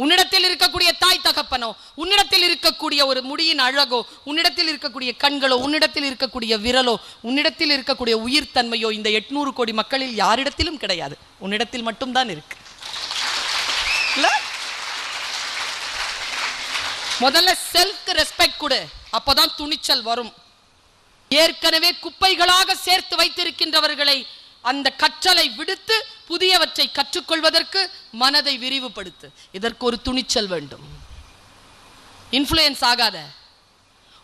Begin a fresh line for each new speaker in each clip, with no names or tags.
உன்னிடத்தில் இருக்கக்கூடிய தாய் தகப்பனோ, உன்னிடத்தில் இருக்கக்கூடிய ஒரு முடியின் அழகோ, உன்னிடத்தில் இருக்கக்கூடிய கண்களோ, உன்னிடத்தில் இருக்கக்கூடிய விரலோ, உன்னிடத்தில் இருக்கக்கூடிய உயிர் தன்மையோ இந்த 800 கோடி மக்களில் யாரிடத்திலும் கிடையாது. உன்னிடத்தில் மட்டும்தான் இருக்கு. முதல்ல செல்ஃப் ரெஸ்பெக்ட் கொடு, அப்பதான் துணிச்சல் வரும். ஏற்கனவே குப்பைகளாக சேர்த்து வைத்திருக்கின்றவர்களை அந்த கற்றலை விடுத்து புதியவற்றை கற்றுக்கொள்வதற்கு மனதை விரிவுபடுத்து. இதற்கு ஒரு துணிச்சல் வேண்டும். இன்ஃப்ளூயன்ஸ் ஆகாத,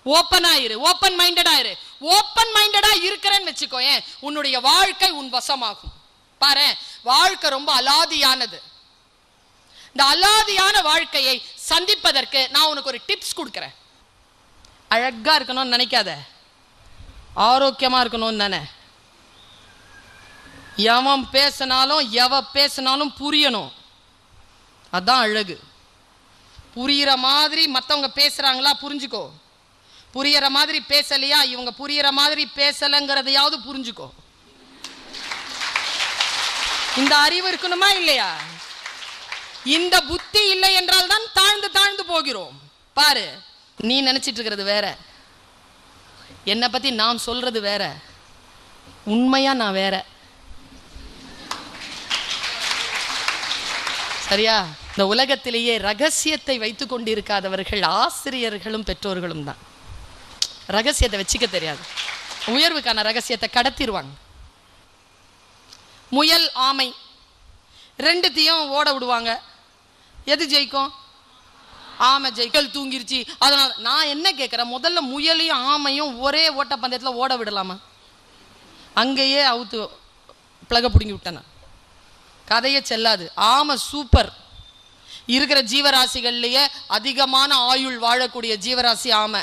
ஓப்பன் ஆயிரு, ஓப்பன் மைண்டட் ஆயிரு. ஓப்பன் மைண்டடா இருக்கிறேன்னு வச்சுக்கோ, உன்னுடைய வாழ்க்கை உன் வசமாகும். பாரு, வாழ்க்கை ரொம்ப அலாதியானது. இந்த அலாதியான வாழ்க்கையை சந்திப்பதற்கு நான் உனக்கு ஒரு டிப்ஸ் கொடுக்கிறேன். அழகா இருக்கணும்னு நினைக்காத, ஆரோக்கியமா இருக்கணும்னு தானே. எவன் பேசினாலும் எவ பேசினாலும் புரியணும், அதான் அழகு. புரிகிற மாதிரி மற்றவங்க பேசுறாங்களா புரிஞ்சுக்கோ, புரிகிற மாதிரி பேசலையா, இவங்க புரிகிற மாதிரி பேசலைங்கிறதையாவது புரிஞ்சுக்கோ. இந்த அறிவு இருக்கணுமா இல்லையா? இந்த புத்தி இல்லை என்றால் தான் தாழ்ந்து தாழ்ந்து போகிறோம். பாரு, நீ நினைச்சிட்டு இருக்கிறது வேற, என்னை பத்தி நான் சொல்றது வேற, உண்மையா நான் வேற. சரியா? இந்த உலகத்திலேயே ரகசியத்தை வைத்துக் கொண்டிருக்காதவர்கள் ஆசிரியர்களும் பெற்றோர்களும் தான். ரகசியத்தை வச்சுக்க தெரியாது, உயர்வுக்கான ரகசியத்தை கடத்திடுவாங்க. முயல் ஆமை ரெண்டுத்தையும் ஓட விடுவாங்க, எது ஜெயிக்கும்? ஆமை ஜெயிக்கல் தூங்கிருச்சு. அதனால நான் என்ன கேட்குறேன், முதல்ல முயலையும் ஆமையும் ஒரே ஓட்ட பந்தயத்தில் ஓட விடலாமா? அங்கேயே அவுத்து பிளக பிடுங்கி விட்டேன். கதையே செல்லாது. ஆமை சூப்பர். இருக்கிற ஜீவராசிகள்லேயே அதிகமான ஆயுள் வாழக்கூடிய ஜீவராசி ஆமை.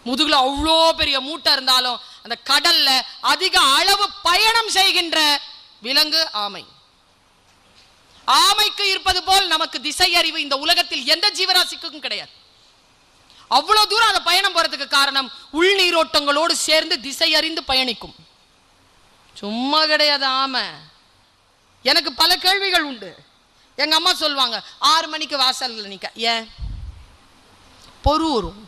முதுகுல அவ்வளோ பெரிய மூட்டை இருந்தாலும் அந்த கடல்ல அதிக அளவு பயணம் செய்கின்ற விலங்கு ஆமை. ஆமைக்கு இருப்பது போல் நமக்கு திசை அறிவு இந்த உலகத்தில் எந்த ஜீவராசிக்கும் கிடையாது. அவ்வளவு தூரம் அந்த பயணம் போறதுக்கு காரணம் உள்நீரோட்டங்களோடு சேர்ந்து திசை அறிந்து பயணிக்கும். சும்மா கிடையாது ஆமை. எனக்கு பல கேள்விகள் உண்டு. எங்க அம்மா சொல்லுவாங்க, 6 மணிக்கு வாசல்ல நிக்க, ஏன்? பொறு வரும்.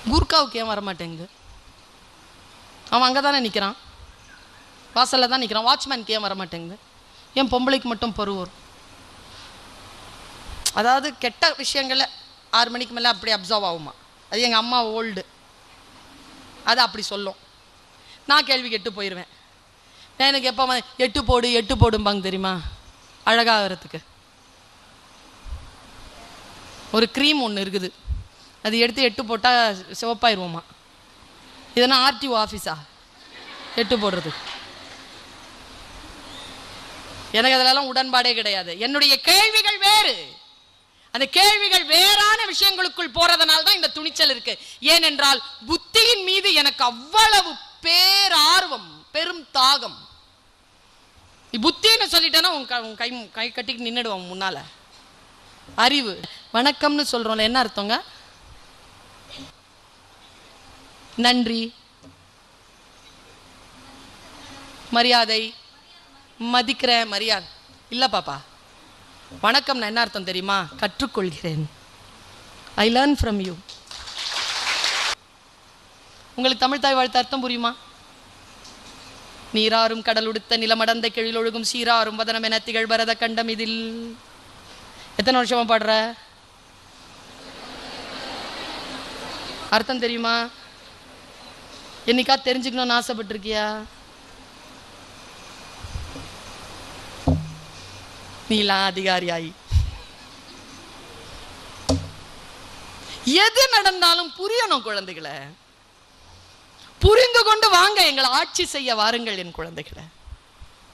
கூர்காவுக்கு ஏன் வரமாட்டேங்குது? அவன் அங்கதானே நிக்கிறான், வாசல்ல தான் நிற்கிறான். வாட்ச்மேனுக்கு ஏன் வரமாட்டேங்குது? ஏன் பொம்பளைக்கு மட்டும் பொறு வரும்? அதாவது கெட்ட விஷயங்களை 6 மணிக்கு மேலே அப்படி அப்சர்வ் ஆகுமா? அது எங்கள் அம்மா ஓல்டு, அது அப்படி சொல்லும். நான் கேள்வி கேட்டு போயிடுவேன். எனக்கு எப்போ 8 போடு 8 போடும்பாங்க தெரியுமா? அழகாகிறதுக்கு ஒரு க்ரீம் ஒன்று இருக்குது, அது எடுத்து 8 போட்டால் சிவப்பாயிருவோமா? இதனா ஆர்டிஓ ஆஃபீஸா 8 போடுறது? எனக்கு அதெல்லாம் உடன்பாடே கிடையாது. என்னுடைய கேள்விகள் வேறு. அந்த கேள்விகள் வேறான விஷயங்களுக்குள் போறதுனால தான் இந்த துணிச்சல் இருக்கு. ஏனென்றால் புத்தியின் மீது எனக்கு அவ்வளவு பேரார்வம், பெரும் தாகம். புத்தின்னு சொல்லிட்டேன்னா உன் கை கட்டிக்கு நின்றுடுவான் முன்னால. அறிவு, வணக்கம்னு சொல்றோம்ல, என்ன அர்த்தங்க? நன்றி, மரியாதை, மதிக்கிற மரியாதை இல்ல பாப்பா. வணக்கம் என்ன அர்த்தம் தெரியுமா? கற்றுக்கொள்கிறேன். I learn from you. உங்களுக்கு தமிழ் தாய் வாழ்த்து அர்த்தம் புரியுமா? நீராறும் கடல் உடுத்த நிலமடந்த கெழிலொழுகும் சீராறும் வதனம் என திகழ் பரத கண்டம். இதில் எத்தனை வருஷமா பாடுற? அர்த்தம் தெரியுமா? என்னைக்கா தெரிஞ்சுக்கணும்னு ஆசைப்பட்டிருக்கியா? நீலாம் அதிகாரியாயி எது நடந்தாலும் புரியணும் குழந்தைகளை. புரிந்து கொண்டு வாங்க, எங்களை ஆட்சி செய்ய வாருங்கள் என் குழந்தைகளை,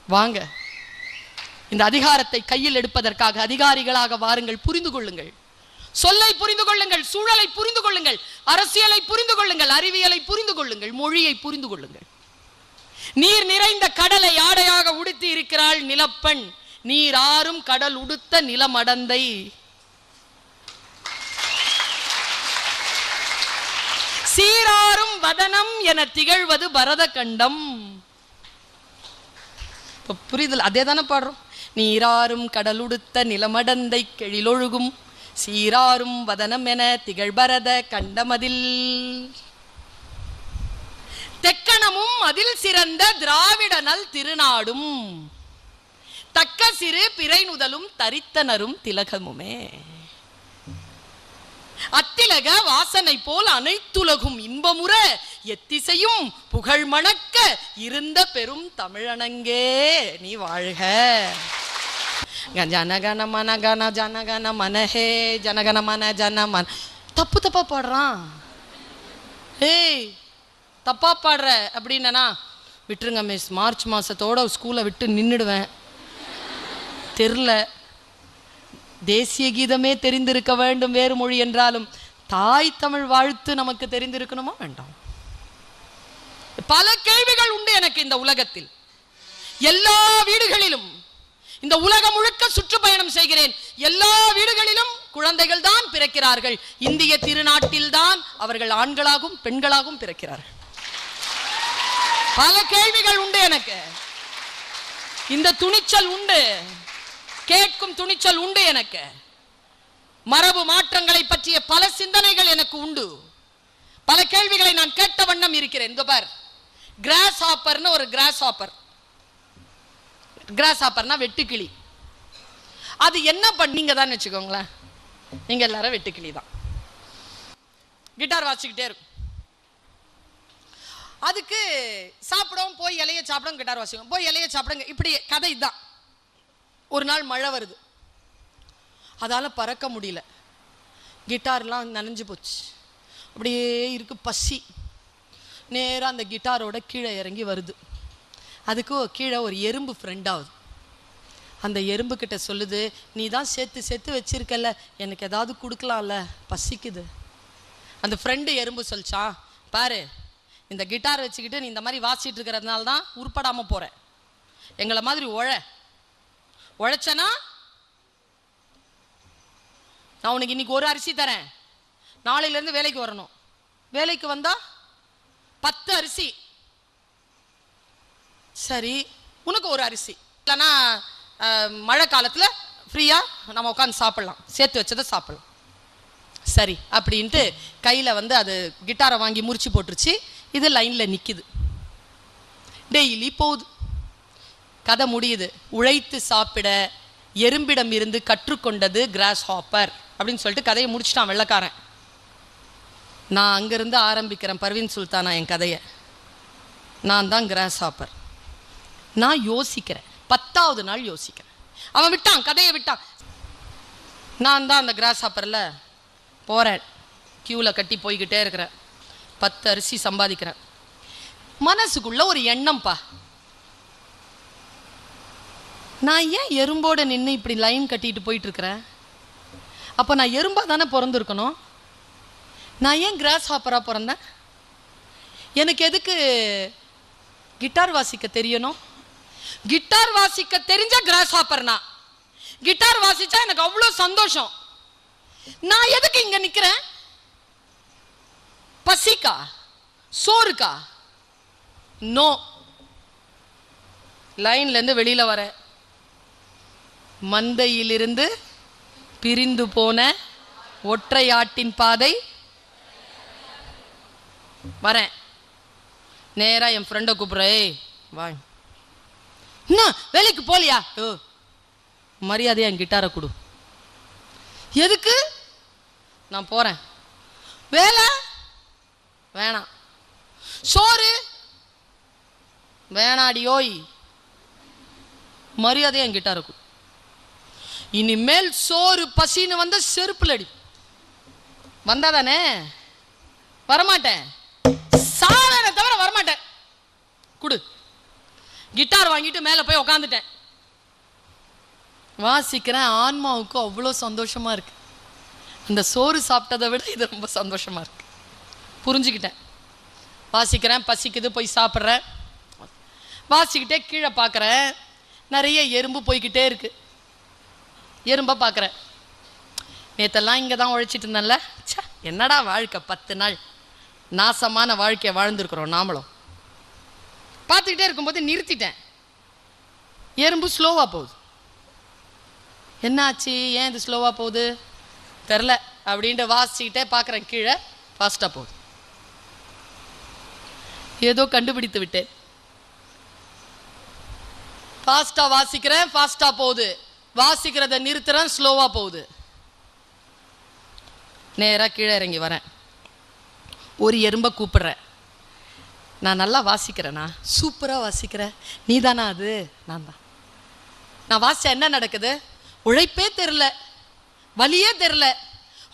வாங்க. இந்த அதிகாரத்தை கையில் எடுப்பதற்காக அதிகாரிகளாக வாருங்கள். புரிந்து கொள்ளுங்கள், சொல்லை புரிந்து கொள்ளுங்கள், சூழலை புரிந்து கொள்ளுங்கள், அரசியலை புரிந்து கொள்ளுங்கள், அறிவியலை புரிந்து கொள்ளுங்கள், மொழியை புரிந்து கொள்ளுங்கள். நீர் நிறைந்த கடலை ஆடையாக உடுத்தி இருக்கிறாள் நிலப்பெண். நீர் ஆறும் கடல் உடுத்த நிலமடந்தை. சீராறும் வதனம் என திகழ்வது பரத கண்டம். இப்போ புரியுதல்? அதே தானே பாடுறோம். நீராறும் கடலுடுத்த நிலமடந்தை கெழிலொழுகும் சீராறும் வதனம் என திகழ்பரத கண்டமதில் தெக்கணமும் அதில் சிறந்த திராவிட நல் திருநாடும் தக்க சிறு பிறை நுதலும் தரித்தனரும் திலகமுமே. அத்திலக வாசனை போல் அனைத்துலகும் இன்பமுற எத்திசையும் புகழ் மணக்க இருந்த பெரும் தமிழனங்கே நீ வாழ்க. ஜனகன மன கன ஜனகன மனஹே ஜனகன மன ஜனமன. தப்பு தப்பா பாடுறான். ஏய் தப்பா பாடுற அப்படின்னா விட்டுருங்க மிஸ், மார்ச் மாசத்தோட ஸ்கூலை விட்டு நின்றுடுவேன். தெரில, தேசிய கீதமே தெரிந்திருக்க வேண்டும் வேறு மொழி என்றாலும் தாய் தமிழ் வாழ்த்து நமக்கு தெரிந்திருக்கணுமா வேண்டாம்? பல கேள்விகள் உண்டு எனக்கு இந்த உலகத்தில். எல்லா வீடுகளிலும், இந்த உலகம் முழுக்க சுற்றுப்பயணம் செய்கிறேன், எல்லா வீடுகளிலும் குழந்தைகள் தான் பிறக்கிறார்கள். இந்திய திருநாட்டில் தான் அவர்கள் ஆண்களாகவும் பெண்களாகவும் பிறக்கிறார்கள். பல கேள்விகள் உண்டு எனக்கு. இந்த துணிச்சல் உண்டு, கேட்கும் துணிச்சல் உண்டு எனக்கு. மரபு மாற்றங்களை பற்றிய பல சிந்தனைகள் எனக்கு உண்டு. பல கேள்விகளை நான் கேட்ட வண்ணம் இருக்கிறேன். இந்த பார், கிராஸ் ஹாப்பர்னு ஒரு கிராஸ் ஹாப்பர். கிராஸ் ஹாப்பர்னா வெட்டுக்கிளி. அது என்ன பண்ணீங்க தான் வச்சுக்கோங்களேன், நீங்க எல்லாரும் வெட்டுக்கிளி தான். கிட்டார் வாசிக்கிட்டே இருக்கும். அதுக்கு சாப்பிடவும் போய் இலைய சாப்பிடும், கிட்டார் வாசிக்கும், போய் இலைய சாப்பிடுங்க. இப்படி கதை தான். ஒரு நாள் மழை வருது, அதால பறக்க முடியல, கிட்டார்லாம் நனைஞ்சு போச்சு, அப்படியே இருக்கு, பசி. நேராக அந்த கிட்டாரோட கீழே இறங்கி வருது. அதுக்கு கீழே ஒரு எறும்பு ஃப்ரெண்ட் ஆகுது. அந்த எறும்பு கிட்ட சொல்லுது, நீ தான் சேர்த்து சேர்த்து வச்சிருக்கல, எனக்கு ஏதாவது கொடுக்கலாம்ல, பசிக்குது. அந்த ஃப்ரெண்டு எறும்பு சொல்லிச்சா, பாரு இந்த கிட்டார் வச்சுக்கிட்டு நீ இந்த மாதிரி வாசிட்டு இருக்கிறதுனால தான் உருப்படாமல் போற. எங்களை மாதிரி உழைச்சனா நான் உனக்கு இன்னைக்கு ஒரு அரிசி தரேன், நாளையிலேருந்து வேலைக்கு வரணும். வேலைக்கு வந்தா 10 அரிசி. சரி, உனக்கு ஒரு அரிசி இல்லைன்னா மழை காலத்தில் ஃப்ரீயாக நம்ம உட்காந்து சாப்பிட்லாம், சேர்த்து வச்சதை சாப்பிட்லாம். சரி அப்படின்ட்டு கையில் அது கிட்டாரை வாங்கி முறிச்சு போட்டுருச்சு. இது லைனில் நிற்கிது, டெய்லி போகுது. கதை முடியுது. உழைத்து சாப்பிட எறும்பிடம் இருந்து கற்றுக்கொண்டது கிராஸ் ஹாப்பர் அப்படின்னு சொல்லிட்டு கதையை முடிச்சிட்டான் வெள்ளக்காரன். நான் அங்கிருந்து ஆரம்பிக்கிறேன் பர்வீன் சுல்தானா என் கதையை. நான் தான் கிராஸ் ஹாப்பர். நான் யோசிக்கிறேன், 10வது நாள் யோசிக்கிறேன். அவன் விட்டான், கதையை விட்டான். நான் தான் அந்த கிராஸ் ஹாப்பரில் போகிறேன், கியூவில் கட்டி போய்கிட்டே இருக்கிறேன், 10 அரிசி சம்பாதிக்கிறேன். மனசுக்குள்ள ஒரு எண்ணம்பா, நான் ஏன் எறும்போட நின்று இப்படி லைன் கட்டிட்டு போயிட்டு இருக்கிறேன்? அப்போ நான் எறும்பா தானே பிறந்திருக்கணும், நான் ஏன் கிராஸ் ஹாப்பராக பிறந்தேன்? எனக்கு எதுக்கு கிட்டார் வாசிக்க தெரியணும்? கிட்டார் வாசிக்க தெரிஞ்ச கிராஸ் ஹாப்பர்னா, கிட்டார் வாசிச்சா எனக்கு அவ்வளோ சந்தோஷம். நான் எதுக்கு இங்க நிக்கிறேன்? பசிக்கா, சோறுக்கா? நோ. லைன்ல இருந்து வெளியில வர, மந்தையிலிருந்து பிரிந்து போன ஒற்றை ஆட்டின் பாதை வரேன். நேரா என் ஃப்ரெண்டை கூப்பிடுறேன், வா. என்ன வேலைக்கு போலியா? மரியாதையா என் கிட்டாரை கொடு. எதுக்கு? நான் போறேன். வேலை வேணாம், சோறு வேணாடியோய், மரியாதையா என் கிட்டாரை கொடு. இனிமேல் சோறு பசின்னு வந்த செருப்புல அடி. வந்தாதானே? வரமாட்டேன், சாதாரண தவிர வரமாட்டேன். குடு. கிட்டார் வாங்கிட்டு மேலே போய் உக்காந்துட்டேன், வாசிக்கிறேன். ஆன்மாவுக்கு அவ்வளோ சந்தோஷமா இருக்கு. அந்த சோறு சாப்பிட்டதை விட இது ரொம்ப சந்தோஷமா இருக்கு. புரிஞ்சுக்கிட்டேன். வாசிக்கிறேன், பசிக்குது, போய் சாப்பிட்றேன். வாசிக்கிட்டே கீழே பார்க்குறேன், நிறைய எறும்பு போய்கிட்டே இருக்கு. எறும்பை பார்க்குறேன். நேற்றெல்லாம் இங்கே தான் உழைச்சிட்டு இருந்தேன்ல, என்னடா வாழ்க்கை, 10 நாள் நாசமான வாழ்க்கையை வாழ்ந்துருக்குறோம் நாமளும். பார்த்துக்கிட்டே இருக்கும்போது நிறுத்திட்டேன். எறும்பு ஸ்லோவா போகுது. என்னாச்சு, ஏன் இது ஸ்லோவா போகுது தெரில அப்படின்ட்டு வாசிக்கிட்டே பார்க்குறேன், கீழே ஃபாஸ்ட்டாக போகுது. ஏதோ கண்டுபிடித்து விட்டேன். ஃபாஸ்ட்டாக வாசிக்கிறேன், ஃபாஸ்ட்டாக போகுது. வாசிக்கிறத நிறுத்துறேன், ஸ்லோவாக போகுது. நேராக கீழே இறங்கி வரேன். ஒரு எறும்பை கூப்பிடுறேன். நான் நல்லா வாசிக்கிறேண்ணா, சூப்பராக வாசிக்கிறேன், நீ தானா? அது நான் தான். நான் வாசிச்சா என்ன நடக்குது? உழைப்பே தெரில, வலியே தெரில,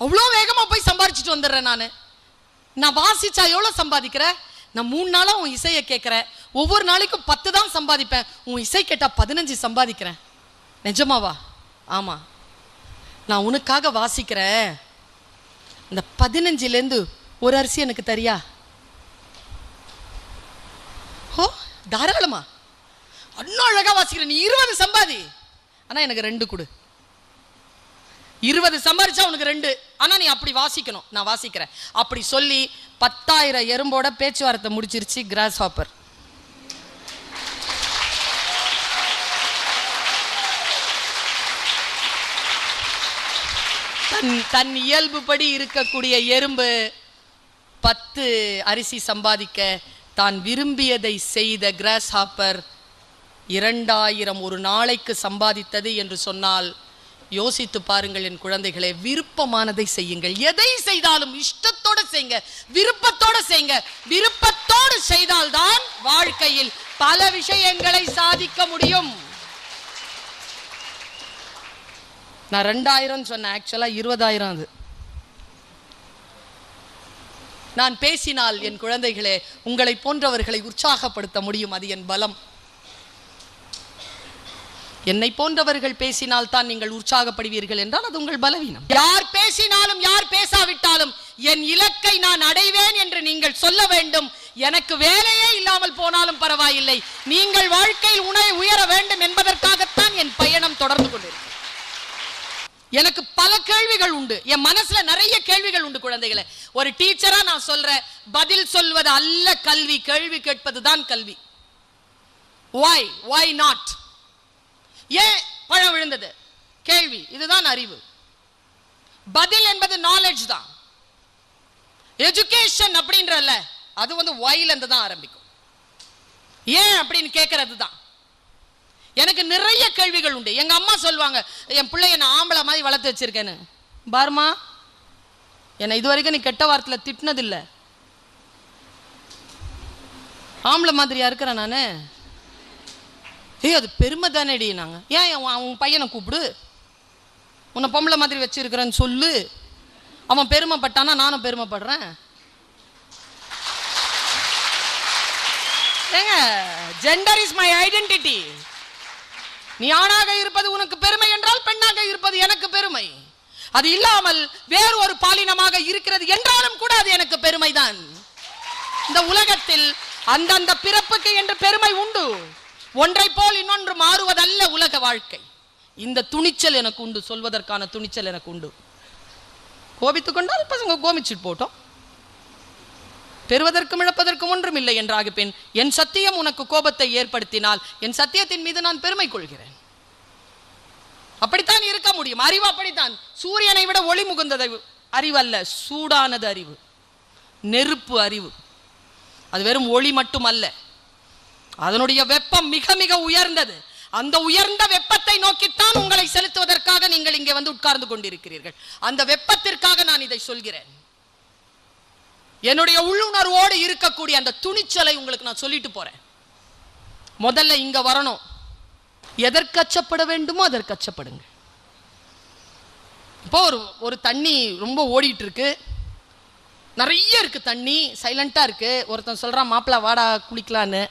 அவ்வளோ வேகமாக போய் சம்பாதிச்சுட்டு வந்துடுறேன். நான் வாசிச்சா எவ்வளோ சம்பாதிக்கிறேன்? நான் 3 நாளாக உன் இசையை கேட்குறேன், ஒவ்வொரு நாளைக்கும் 10 தான் சம்பாதிப்பேன், உன் இசை கேட்டால் 15 சம்பாதிக்கிறேன். நிஜமாவா? ஆமாம், நான் உனக்காக வாசிக்கிறேன், இந்த 15லேருந்து ஒரு அரிசி எனக்கு தரியா? ஓ தாராளமா, இன்னும் அழகாக வாசிக்கிறேன், நீ 20 சம்பாதி, ஆனால் எனக்கு 2 கொடு. 20 சம்பாதிச்சா உனக்கு 2, ஆனால் நீ அப்படி வாசிக்கணும், நான் வாசிக்கிறேன் அப்படி சொல்லி 10,000 எறும்போட பேச்சுவார்த்தை முடிச்சிருச்சு கிராஸ் ஹாப்பர். தன் இயல்புப்படி இருக்கக்கூடிய எறும்பு 10 அரிசி சம்பாதிக்க தான் விரும்பியதை செய்த கிராஸ் ஹாப்பர் 2000 ஒரு நாளைக்கு சம்பாதித்தது என்று சொன்னால் யோசித்து பாருங்கள் என் குழந்தைகளே. விருப்பமானதை செய்யுங்கள், எதை செய்தாலும் இஷ்டத்தோடு செய்யுங்க, விருப்பத்தோடு செய்யுங்க. விருப்பத்தோடு செய்தால்தான் வாழ்க்கையில் பல விஷயங்களை சாதிக்க முடியும். நான் 2000 சொன்னேன், ஆக்சுவலா 20,000 அது. நான் பேசினால் என் குழந்தைகளே உங்களை போன்றவர்களை உற்சாகப்படுத்த முடியும், அது என் பலம். என்னை போன்றவர்கள் பேசினால் தான் நீங்கள் உற்சாகப்படுவீர்கள் என்றால் அது உங்கள் பலவீனம். யார் பேசினாலும் யார் பேசாவிட்டாலும் என் இலக்கை நான் அடைவேன் என்று நீங்கள் சொல்ல வேண்டும். எனக்கு வேலையே இல்லாமல் போனாலும் பரவாயில்லை, நீங்கள் வாழ்க்கையில் உயர வேண்டும் என்பதற்காகத்தான் என் பயணம் தொடர்ந்து கொண்டிருக்கிறது. எனக்கு பல கேள்விகள் உண்டு, என் மனசுல நிறைய கேள்விகள் உண்டு குழந்தைகளே. ஒரு டீச்சரா நான் சொல்றேன், பதில் சொல்வது அல்ல கல்வி, கேள்வி கேட்பதுதான் கல்வி. why not? ஏன் பழம் விழுந்தது? கேள்வி, இதுதான் அறிவு. பதில் என்பது நாலேஜ் தான். எஜுகேஷன் அப்படின்றல அது whyல இருந்து தான் ஆரம்பிக்கும். ஏன் அப்படின்னு கேட்கறது தான். எனக்கு நிறைய கேள்விகள் உண்டு. எங்க அம்மா சொல்லுவாங்க, என் பிள்ளைய நான் ஆம்பளை மாதிரி வளர்த்து வச்சிருக்கேன்னு. பாருமா, என்னை இதுவரைக்கும் நீ கெட்ட வார்த்தையில் திட்டினதில்லை, ஆம்பளை மாதிரியா இருக்கிறேன் நான். அது பெருமை தானேடி. நாங்க ஏன் உன் பையனை கூப்பிடு, உன்னை பொம்பளை மாதிரி வச்சிருக்கிறேன்னு சொல்லு. அவன் பெருமைப்பட்டானா நானும் பெருமைப்படுறேன். ஏங்க, ஜெண்டர் இஸ் மை ஐடென்டிட்டி. நீ ஆணாக இருப்பது உனக்கு பெருமை என்றால் பெண்ணாக இருப்பது எனக்கு பெருமை. அது இல்லாமல் வேறு ஒரு பாலினமாக இருக்கிறது என்றாலும் கூட அது எனக்கு பெருமைதான். இந்த உலகத்தில் அந்தந்த பிறப்புக்கு என்று பெருமை உண்டு. ஒன்றை போல் இன்னொன்று மாறுவதல்ல உலக வாழ்க்கை. இந்த துணிச்சல் எனக்கு உண்டு, சொல்வதற்கான துணிச்சல் எனக்கு உண்டு. கோபித்துக் கொண்டால் பசங்க கோபிச்சுட்டு போட்டோம், பெறுவதற்கும் இழப்பதற்கும் ஒன்றும் இல்லை என்றாக பின் என் சத்தியம் உனக்கு கோபத்தை ஏற்படுத்தினால் என் சத்தியத்தின் மீது நான் பெருமை கொள்கிறேன். அப்படித்தான் இருக்க முடியும். அறிவு அப்படித்தான். சூரியனை விட ஒளி முகுந்தது அறிவு அல்ல, சூடானது அறிவு, நெருப்பு அறிவு. அது வெறும் ஒளி மட்டும் அல்ல, அதனுடைய வெப்பம் மிக மிக உயர்ந்தது. அந்த உயர்ந்த வெப்பத்தை நோக்கித்தான் உங்களை செலுத்துவதற்காக நீங்கள் இங்கே உட்கார்ந்து கொண்டிருக்கிறீர்கள். அந்த வெப்பத்திற்காக நான் இதை சொல்கிறேன். என்னுடைய உள்ளுணர்வோடு இருக்கக்கூடிய அந்த துணிச்சலை உங்களுக்கு நான் சொல்லிட்டு போறேன். முதல்ல இங்க வரணும். எதற்கு அச்சப்பட வேண்டுமோ அதற்கு அச்சப்படுங்க. இப்போ ஒரு தண்ணி ரொம்ப ஓடிட்டு இருக்கு, நிறைய இருக்கு தண்ணி, சைலண்டா இருக்கு. ஒருத்தன் சொல்றான், மாப்பிள்ளை வாடா குளிக்கலான்னு.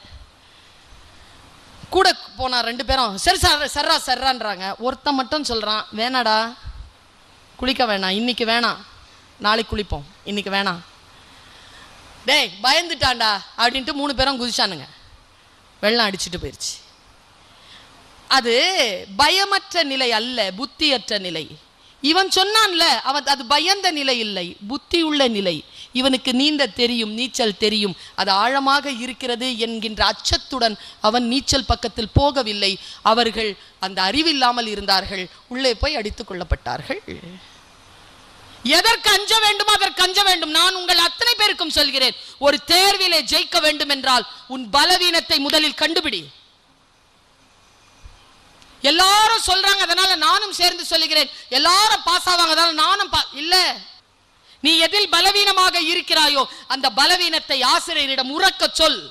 கூட போனா 2 பேரும் சரி சர்ரா சர்றான்றாங்க. ஒருத்தன் மட்டும் சொல்றான், வேணாடா குளிக்க வேணாம், இன்னைக்கு வேணாம், நாளைக்கு குளிப்போம், இன்னைக்கு வேணாம். டேய் பயந்துட்டான்டா அப்படின்ட்டு 3 பேரும் குதிச்சானுங்க. வெள்ளம் அடிச்சுட்டு போயிடுச்சு. அது பயமற்ற நிலை அல்ல, புத்தியற்ற நிலை. இவன் சொன்னான்ல, அவன் அது பயந்த நிலை இல்லை, புத்தி உள்ள நிலை. இவனுக்கு நீந்த தெரியும், நீச்சல் தெரியும், அது ஆழமாக இருக்கிறது என்கின்ற அச்சத்துடன் அவன் நீச்சல் பக்கத்தில் போகவில்லை. அவர்கள் அந்த அறிவில்லாமல் இருந்தார்கள், உள்ளே போய் அடித்துக் கொள்ளப்பட்டார்கள். எதற்கு அஞ்ச வேண்டுமோ அதற்கு அஞ்ச வேண்டும். நான் உங்கள் அத்தனை பேருக்கும் சொல்கிறேன், ஒரு தேர்விலே ஜெயிக்க வேண்டும் என்றால் உன் பலவீனத்தை முதலில் கண்டுபிடி. எல்லாரும் சொல்றாங்க, அதனால நானும் சேர்ந்து சொல்லுகிறேன். எல்லாரும் பாஸ் ஆவாங்க, அதனால நானும் இல்ல. நீ எதில் பலவீனமாக இருக்கிறாயோ அந்த பலவீனத்தை ஆசிரியரிடம் உறக்க சொல்.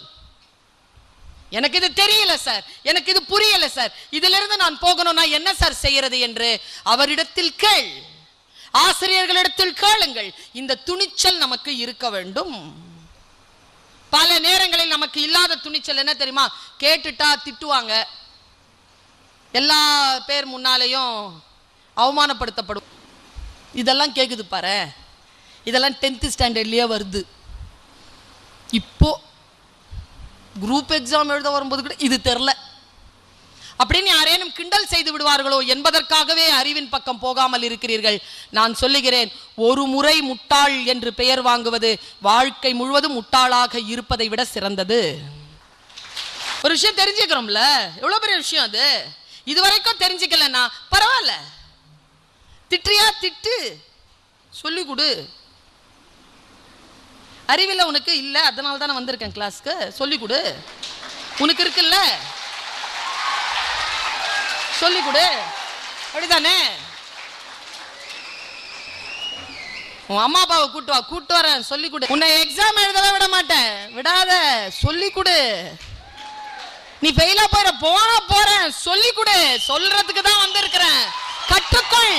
எனக்கு இது தெரியல சார், எனக்கு இது புரியல சார், இதிலிருந்து நான் போகணும்னா என்ன சார் செய்யறது என்று அவரிடத்தில் கேள். ஆசிரியர்களிடத்தில் கேளுங்கள். இந்த துணிச்சல் நமக்கு இருக்க வேண்டும். பல நேரங்களில் நமக்கு இல்லாத துணிச்சல் என்ன தெரியுமா? கேட்டுட்டா திட்டுவாங்க, எல்லா பேர் முன்னாலேயும் அவமானப்படுத்தப்படும். இதெல்லாம் கேக்குது பாரு, இதெல்லாம் 10th ஸ்டாண்டர்ட்லயே வருது. இப்போ குரூப் எக்ஸாம் எழுத வரும்போது கூட இது தெரியல அப்படின்னு யாரேனும் கிண்டல் செய்து விடுவார்களோ என்பதற்காகவே அறிவின் பக்கம் போகாமல் இருக்கிறீர்கள். நான் சொல்லுகிறேன், ஒரு முறை முட்டாள் என்று பெயர் வாங்குவது வாழ்க்கை முழுவதும் முட்டாளாக இருப்பதை விட சிறந்தது. ஒரு விஷயம் தெரிஞ்சுக்கிறோம்ல, எவ்வளவு பெரிய விஷயம் அது. இதுவரைக்கும் தெரிஞ்சுக்கலன்னா பரவாயில்ல, திட்டுறியா திட்டு, சொல்லி கொடு. அறிவில்லை உனக்கு இல்லை, அதனால தானே வந்திருக்கேன் கிளாஸ்க்கு, சொல்லி கொடு. உனக்கு இருக்குல்ல, சொல்லி கொடு. அப்படிதானே? உன் அம்மா அப்பாவை கூட்டு வரேன், சொல்லி கொடு. உன்னை எக்ஸாம் எழுதவே விட மாட்டேன், விடாத, சொல்லி கொடு. நீ ஃபெயிலா போறேன், சொல்லி கொடு. சொல்றதுக்கு தான் வந்திருக்கிறேன், கற்றுக்கொள்.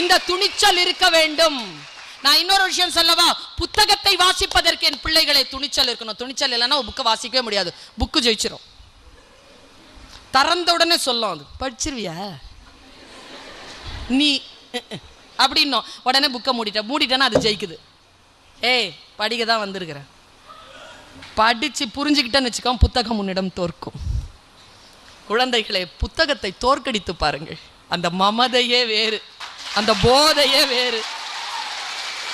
இந்த துணிச்சல் இருக்க வேண்டும். நான் இன்னொரு விஷயம் சொல்லவா? புத்தகத்தை வாசிப்பதற்கு என் பிள்ளைகளை துணிச்சல் இருக்கணும். துணிச்சல் இல்லைன்னா புக்கை வாசிக்கவே முடியாது. புக்கு ஜெயிச்சிரும். திறந்த உடனே சொல்லும், அது படிச்சிருவியா நீ அப்படின்னும், உடனே புக்கை மூடிட்டேன்னா அது ஜெயிக்குது. ஏய், படிக்க தான் வந்திருக்கிறேன், படிச்சு புரிஞ்சுக்கிட்டேன்னு வச்சுக்கோ, புத்தகம் உன்னிடம் தோற்கும். குழந்தைகளை புத்தகத்தை தோற்கடித்து பாருங்கள். அந்த மமதையே வேறு, அந்த போதையே வேறு.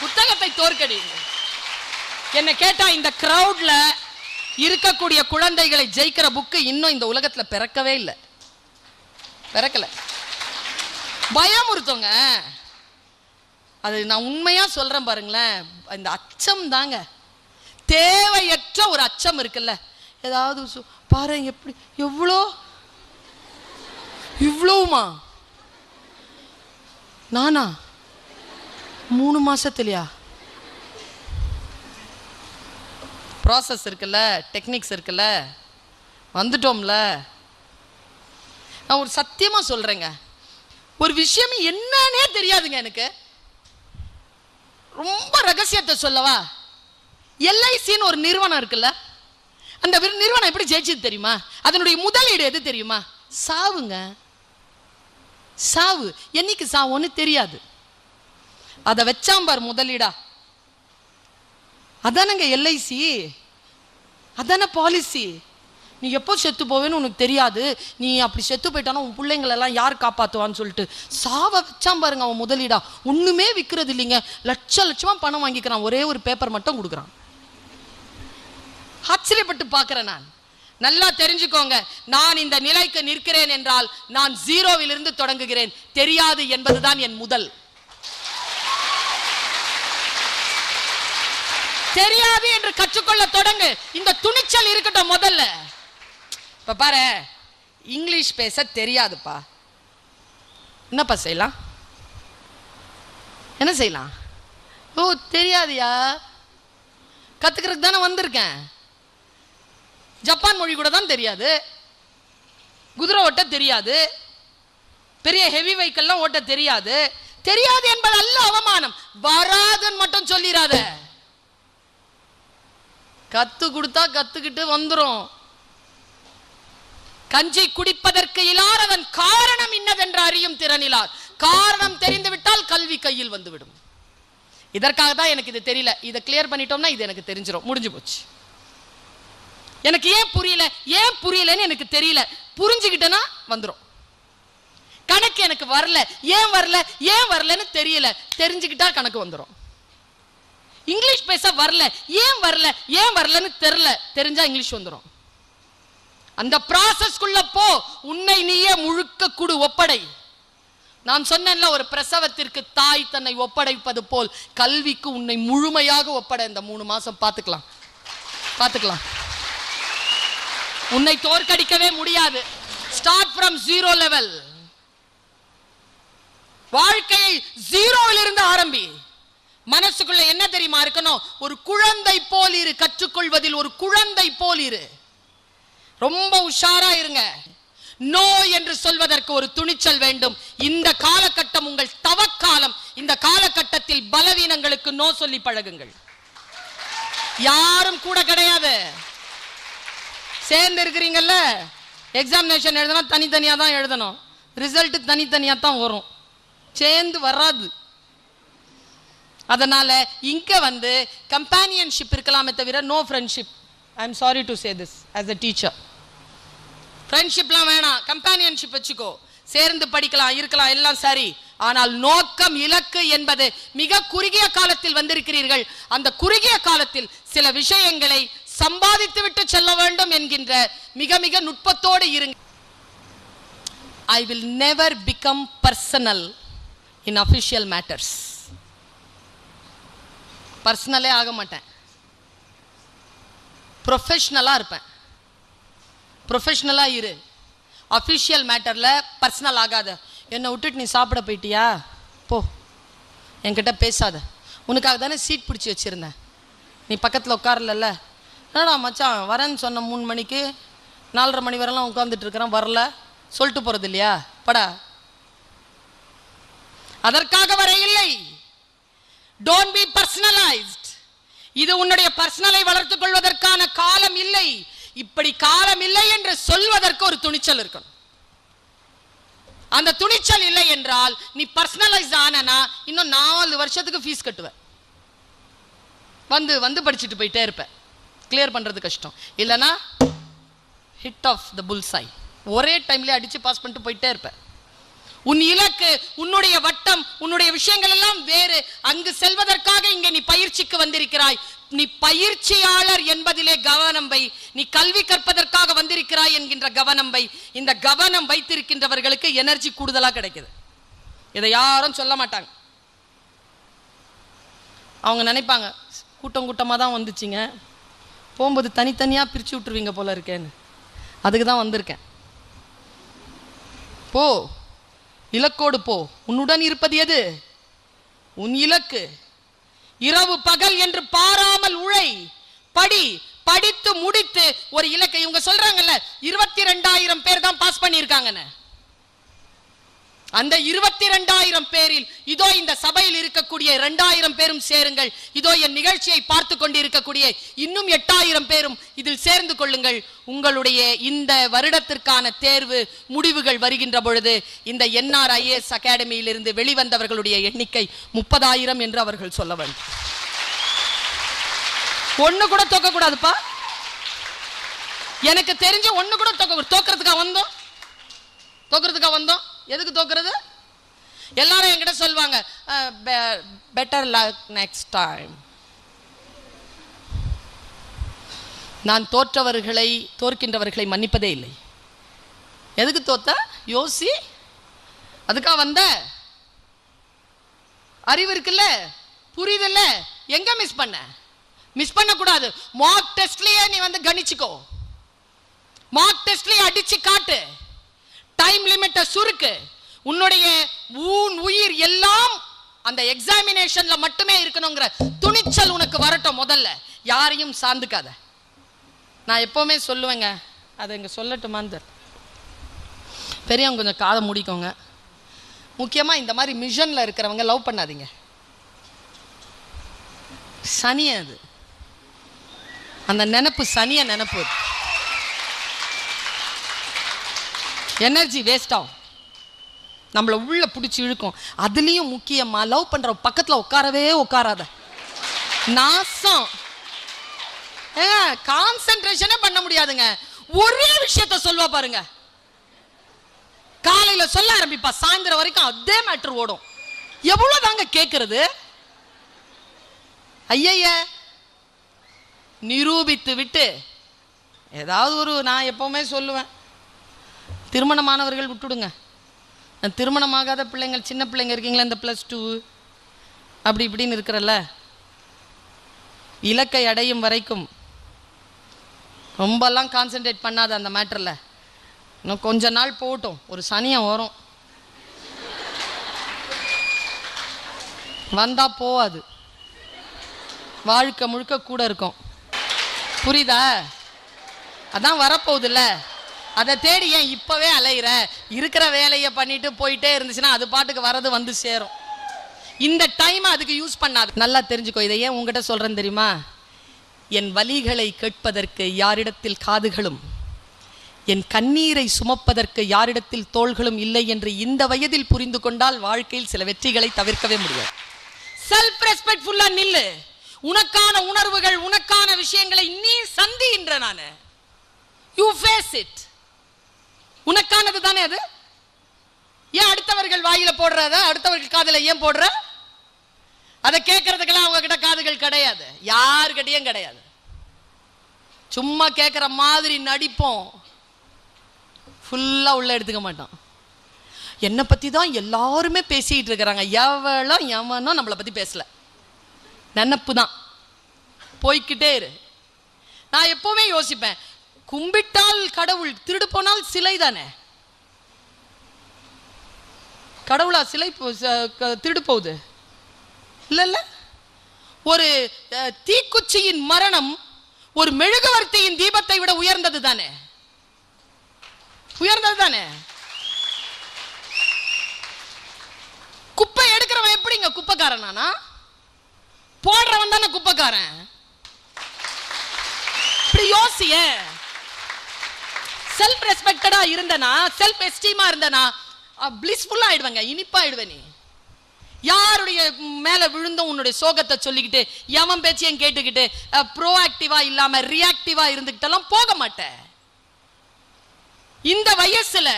புத்தகத்தை தோற்கடிங்க. என்ன கேட்டா, இந்த கிரவுட்ல இருக்கக்கூடிய குழந்தைகளை ஜெயிக்கிற புக்கு இன்னும் இந்த உலகத்துல பிறக்கவே இல்லை, பிறக்கல. பயமுறுத்தவங்க, அது நான் உண்மையா சொல்றேன் பாருங்களேன். இந்த அச்சம் தாங்க, தேவையற்ற ஒரு அச்சம் இருக்குல்ல. ஏதாவது பாரு, எப்படி இவ்வளவுமா? நானா 3 மாசத்துலயா? ப்ராசஸ் இருக்குல்ல, டெக்னிக்ஸ் இருக்குல்ல, வந்துட்டோம்ல. நான் ஒரு சத்தியமா சொல்றேங்க, ஒரு விஷயம் என்னன்னே தெரியாதுங்க எனக்கு. ரொம்ப ரகசியத்தை சொல்லவா? எல்ஐசின்னு ஒரு நிறுவனம் இருக்குல்ல, அந்த நிறுவனம் எப்படி ஜெயிச்சது தெரியுமா? அதனுடைய முதலீடு எது தெரியுமா? சாவுங்க, சாவு. என்னைக்கு சாவுன்னு தெரியாது, அதை வச்சாம்பார் முதலீடா. அதானங்க எல்ஐசி, அதான பாலிசி. நீ எப்போ செத்து போவேன்னு உனக்கு தெரியாது, நீ அப்படி செத்து போயிட்டானா உன் பிள்ளைங்களெல்லாம் யார் காப்பாற்றுவான்னு சொல்லிட்டு சாவை வச்சாம் பாருங்க அவன் முதலீடா. ஒண்ணுமே விற்கிறது இல்லைங்க, லட்சமா பணம் வாங்கிக்கிறான், ஒரே ஒரு பேப்பர் மட்டும் கொடுக்குறான். ஆச்சரியப்பட்டு பார்க்கிறேன் நான். நல்லா தெரிஞ்சுக்கோங்க, நான் இந்த நிலைக்கு நிற்கிறேன் என்றால் நான் 0விலிருந்து தொடங்குகிறேன். தெரியாது என்பதுதான் என் முதல். தெரியாது என்று கற்றுக்கொள்ள தொடங்கு. இந்த துணிச்சல் இருக்கட்டும் முதல்ல. இப்ப பாரு, இங்கிலீஷ் பேச தெரியாதுப்பா, என்னப்பா செய்யலாம்? என்ன செய்யலாம்? ஓ, தெரியாதியா? கத்துக்கிறதுக்கு தானே வந்திருக்கேன். ஜப்பான் மொழி கூட தான் தெரியாது, குதிரை ஓட்ட தெரியாது, பெரிய ஹெவி வெஹிக்கிள்லாம் ஓட்ட தெரியாது. தெரியாது என்பது அல்ல அவமானம், வராதுன்னு மட்டும் சொல்லிராத. கத்து கொடுத்தா கத்துக்கிட்டு வந்துரும். கஞ்சி குடிப்பதற்கு இலாதவன் காரணம் இன்னதென்று அறியும் திறனிலார். காரணம் தெரிந்துவிட்டால் கல்வி கையில் வந்துவிடும். இதற்காக தான் எனக்கு இது தெரியல. இதை கிளியர் பண்ணிட்டோம்னா இது எனக்கு தெரிஞ்சிடும், முடிஞ்சு போச்சு. எனக்கு ஏன் புரியலன்னு எனக்கு தெரியல, புரிஞ்சுக்கிட்டேன்னா வந்துடும். கணக்கு எனக்கு வரல, ஏன் வரலன்னு தெரியல, தெரிஞ்சுக்கிட்டா கணக்கு வந்துடும். இங்கிலீஷ் பேச வரல, ஏன் வரல ஏன் வரலன்னு தெரியல, தெரிஞ்சா இங்கிலீஷ் வந்துடும். அந்த ப்ராசஸ்க்குள்ள போ, உன்னை நீயே முழுக்க குடு, ஒப்படை. நான் சொன்னேன்ல, ஒரு பிரசவத்திற்கு தாய் தன்னை ஒப்படைப்பது போல் கல்விக்கு உன்னை முழுமையாக ஒப்படை. இந்த 3 மாசம் பார்த்துக்கலாம். உன்னை தோற்கடிக்கவே முடியாது. Start from 0 level. வாழ்க்கையை 0வில் இருந்து ஆரம்பி. மனசுக்குள்ள என்ன தெரியுமா இருக்கணும்? ஒரு குழந்தை போல் இரு. கற்றுக்கொள்வதில் ஒரு குழந்தை போல் இரு. ரொம்ப உஷாரா இருங்க. நோ என்று சொல்வதற்கு ஒரு துணிச்சல் வேண்டும். இந்த காலகட்டம் உங்கள் தவக்காலம். இந்த காலகட்டத்தில் பலவீனங்களுக்கு நோ சொல்லி பழகுங்கள். யாரும் கூட கிடையாது. சேர்ந்து இருக்கிறீங்கல்ல, எக்ஸாமினேஷன் எழுதனா தனித்தனியா தான் எழுதணும், ரிசல்ட் தனித்தனியா தான் வரும், சேர்ந்து வராது. அதனால இங்க வந்து கம்பானியன்ஷிப் இருக்கலாமே தவிர no friendship. I am sorry to say this as a teacher. ஃப்ரெண்ட்ஷிப்லாம் வேணாம், கம்பானியன்ஷிப் வச்சுக்கோ. சேர்ந்து படிக்கலாம், இருக்கலாம், எல்லாம் சரி. ஆனால் நோக்கம், இலக்கு என்பது மிக குறுகிய காலத்தில் வந்திருக்கிறீர்கள். அந்த குறுகிய காலத்தில் சில விஷயங்களை சம்பாதித்து விட்டு செல்ல வேண்டும் என்கின்ற மிக மிக நுட்பத்தோடு இருங்க. I will never become personal in official matters. பர்சனலே ஆக மாட்டேன், ப்ரொஃபஷனலா இருப்பேன். ப்ரொஃபஷனலா இரு, அஃபிஷியல் மேட்டர்ல பர்சனல் ஆகாத. என்னை விட்டுட்டு நீ சாப்பிட போயிட்டியா, போ, என்கிட்ட பேசாத. உனக்காக தானே சீட் பிடிச்சி வச்சிருந்தேன், நீ பக்கத்தில் உட்காரல. என்னடா மச்சான் வரேன்னு சொன்ன 3 மணிக்கு 4:30 மணி வரலாம் உட்காந்துட்டு இருக்கிறேன், வரல, சொல்லிட்டு போறது இல்லையா? படா, அதற்காக வர இல்லை. Don't be personalized. இது உன்னுடைய பர்சனலை வளர்த்துக் கொள்வதற்கான காலம் இல்லை. இப்படி காலம் இல்லை என்று சொல்வதற்கு ஒரு துணிச்சல் இருக்கணும். அந்த துணிச்சல் இல்லை என்றால் நீ பர்சனலைஸ் ஆனா இன்னும் 4 வருஷத்துக்கு ஃபீஸ் கட்டுவேன். வந்து படிச்சுட்டு போயிட்டே இருப்பேன். கிளியர் பண்றது கஷ்டம். இல்லைன்னா ஹிட் ஆஃப் த புல்சை, ஒரே டைம்ல அடிச்சு பாஸ் பண்ணிட்டு போயிட்டே இருப்பேன். உன் இலக்கு, உன்னுடைய வட்டம், உன்னுடைய விஷயங்கள் எல்லாம் வேறு. அங்கு செல்வதற்காக இங்கே நீ பயிற்சிக்கு வந்திருக்கிறாய். நீ பயிற்சியாளர் என்பதிலே கவனம் வை. நீ கல்வி கற்பதற்காக வந்திருக்கிறாய் என்கின்ற கவனம் வை. இந்த கவனம் வைத்திருக்கின்றவர்களுக்கு எனர்ஜி கூடுதலா கிடைக்குது. இதை யாரும் சொல்ல மாட்டாங்க. அவங்க நினைப்பாங்க கூட்டம் கூட்டமாக தான் வந்துச்சிங்க, போகும்போது தனித்தனியாக பிரித்து விட்டுருவீங்க போல இருக்கேன்னு. அதுக்கு தான் வந்திருக்கேன். போ, இலக்கோடு போ. உன்னுடன் இருப்பது எது? உன் இலக்கு. இரவு பகல் என்று பாராமல் உழை, படி. படித்து முடித்து ஒரு இலக்கை. இவங்க சொல்றாங்கல்ல 22,000 பேர் தான் பாஸ் பண்ணியிருக்காங்கன்னு. அந்த 22,000 பேரில் இதோ இந்த சபையில் இருக்கக்கூடிய 2,000 பேரும் சேருங்கள். இதோ என் நிகழ்ச்சியை பார்த்து கொண்டிருக்கக்கூடிய இன்னும் 8,000 பேரும் இதில் சேர்ந்து கொள்ளுங்கள். உங்களுடைய இந்த வருடத்திற்கான தேர்வு முடிவுகள் வருகின்ற பொழுது இந்த NRIS அகாடமியிலிருந்து வெளிவந்தவர்களுடைய எண்ணிக்கை 30,000 என்று அவர்கள் சொல்ல வேண்டும். ஒண்ணு கூட தோக்க கூடாதுப்பா. எனக்கு தெரிஞ்ச ஒண்ணு கூட தோக்கிறதுக்காக வந்தோம். எதுக்கு தோக்கிறது? எல்லாரும் என்கிட்ட சொல்வாங்க பெட்டர் லக் நெக்ஸ்ட் டைம். நான் தோற்கின்றவர்களை மன்னிப்பதே இல்லை. எதுக்கு தோத்த? யோசி. அதுக்காக வந்த அறிவு இருக்குல்ல, புரியுதுல்ல, எங்க மிஸ் பண்ண கூடாது. மார்க் டெஸ்ட்லயே நீ வந்து கணிச்சுக்கோ. மார்க் டெஸ்ட்லயே அடிச்சு காட்டு. டைம் லிமிட்ட சுருக்கு. உன்னுடைய உயிர் எல்லாம் அந்த எக்ஸாமினேஷன்ல மட்டுமே இருக்கணுங்கிற துணிச்சல் உனக்கு வரட்டும். முதல்ல யாரையும் சார்ந்துக்காத. நான் எப்பவுமே சொல்லுவேங்க, அதை இங்க சொல்லட்டுமான்னு பெரியவங்க கொஞ்சம் காதை மூடிக்கோங்க. முக்கியமா இந்த மாதிரி மிஷன்ல இருக்கிறவங்க லவ் பண்ணாதீங்க. சனிய அது, அந்த நினைப்பு சனிய நினைப்பு, எனர்ஜி வேஸ்ட் ஆகும், நம்மளை உள்ள பிடிச்சி இழுக்கும். அதுலயும் முக்கியமா லவ் பண்ற பக்கத்துல உட்காராத. நாசம். கான்சென்ட்ரேஷனே பண்ண முடியாதுங்க. ஒரே விஷயத்த சொல்வா பாருங்க. காலையில சொல்ல ஆரம்பிப்பா, சாயந்தரம் வரைக்கும் அதே மேட்டர் ஓடும். எவ்வளவு தாங்க கேட்கறது? ஐய நிரூபித்து விட்டு ஏதாவது ஒரு, நான் எப்பவுமே சொல்லுவேன், திருமணமானவர்கள் விட்டுடுங்க. திருமணமாகாத பிள்ளைங்கள், சின்ன பிள்ளைங்க இருக்கீங்களா, இந்த +2 அப்படி இப்படின்னு இருக்கிறல்ல, இலக்கை அடையும் வரைக்கும் ரொம்பலாம் கான்சென்ட்ரேட் பண்ணாத அந்த மேட்டரில். இன்னும் கொஞ்ச நாள் போகட்டும், ஒரு சனியம் வரும், வந்தா போவாது, வாழ்க்கை முழுக்க கூட இருக்கும். புரியுதா? அதான் வரப்போகுதுல்ல, அதை தேடி ஏன் இப்பவே அலையிற? இருக்கிற வேலையை பண்ணிட்டு போயிட்டே இருந்துச்சுன்னா அது பாட்டுக்கு வரது வந்து சேரும். இந்த டைம் அதுக்கு யூஸ் பண்ணாது. நல்லா தெரிஞ்சுக்கோ. இதை ஏன் உங்ககிட்ட சொல்றேன்னு தெரியுமா? என் வலிகளை கேட்பதற்கு யாரிடத்தில் காதுகளும், என் கண்ணீரை சுமப்பதற்கு யாரிடத்தில் தோள்களும் இல்லை என்று இந்த வயதில் புரிந்து கொண்டால் வாழ்க்கையில் சில வெற்றிகளை தவிர்க்கவே முடியாது. செல்ஃப் ரெஸ்பெக்ட்ஃபுல்லா நில்லு. உனக்கான உணர்வுகள், உனக்கான விஷயங்களை நீ சந்தின்ற. நானு யூ ஃபேஸ் இட். உனக்கானது தானே அது. ஏன் அடுத்தவர்கள் வாயில போடுறத அடுத்தவர்கள் காதுல ஏன் போடுற? அதை கேட்கறதுக்கெல்லாம் அவங்க கிட்ட காதுகள் கிடையாது, யாருக்கிட்டையும் கிடையாது. சும்மா கேட்கிற மாதிரி நடிப்போம், ஃபுல்லா உள்ள எடுத்துக்க மாட்டோம். என்னை பத்தி தான் எல்லாருமே பேசிட்டு இருக்கிறாங்க, எவனோ நம்மளை பத்தி பேசல, நினப்பு தான். போய்கிட்டே இரு. நான் எப்பவுமே யோசிப்பேன், கும்பிட்டால் கடவுள், திருடு போனால் சிலை தானே. கடவுளா சிலை திருடு போகுது? இல்ல இல்ல. ஒரு தீக்குச்சியின் மரணம் ஒரு மெழுகுவர்த்தியின் தீபத்தை விட உயர்ந்தது தானே, உயர்ந்தது தானே. குப்பை எடுக்கிறவன் எப்படிங்க குப்பைக்காரனா? போடுறவன் தானே குப்பைக்காரன். இப்படி யோசிய. செல்ஃப் ரெஸ்பெக்டடா இருந்தனா, செல்ஃப் எஸ்டீமா இருந்தனா பிளிஸ்ஃபுல்லா ஆயிடுவாங்க, இனிப்பா ஆயிடுவேன். நீ யாருடைய மேல விழுந்தும் உன்னுடைய சோகத்தை சொல்லிக்கிட்டு, எவன் பேச்சையும் கேட்டுக்கிட்டு, ப்ரோஆக்டிவா இல்லாம ரியாக்டிவா இருந்துகிட்டெல்லாம் போக மாட்டேன். இந்த வயசுல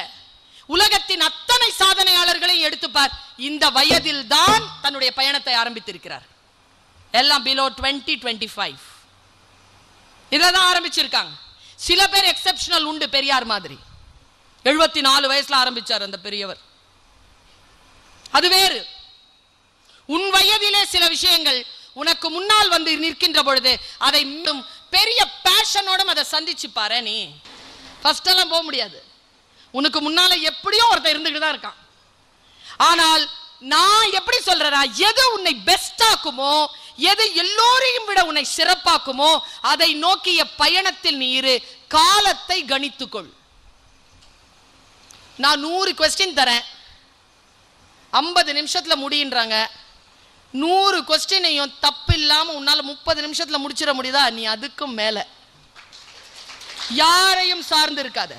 உலகத்தின் அத்தனை சாதனையாளர்களையும் எடுத்துப்பார், இந்த வயதில் தான் தன்னுடைய பயணத்தை ஆரம்பித்திருக்கிறார். எல்லாம் பிலோ 20-25 இதான் ஆரம்பிச்சிருக்காங்க. சில பேர் எக்ஸெப்ஷனல் உண்டு, பெரியார் மாதிரி 74 வயசுல ஆரம்பிச்சார் அந்த பெரியவர். அது வேறு. உன் வயதிலே சில விஷயங்கள் உனக்கு முன்னால் வந்து நிற்கின்ற பொழுது அதை பெரிய பேஷனோட அதை சந்திச்சு பாரு. நீ ஃபர்ஸ்ட் எல்லாம் போக முடியாது, உனக்கு முன்னால எப்படியோ ஒருத்தர் இருந்துகிட்டு தான் இருக்கான். ஆனால் நான் எப்படி சொல்றேன்னா, எது உன்னை பெஸ்ட் ஆக்குமோ, எது எல்லோரையும் விட உன்னை சிறப்பாக்குமோ அதை நோக்கிய பயணத்தில் நீ இரு. காலத்தை கணித்துக்கொள். நான் 100 கொஸ்டின் தரேன், 50 நிமிஷத்துல முடியுன்றாங்க. 100 கொஸ்டினையும் தப்பு இல்லாம உன்னால 30 நிமிஷத்துல முடிச்சிட முடியுதா? நீ அதுக்கும் மேல யாரையும் சார்ந்து இருக்காத.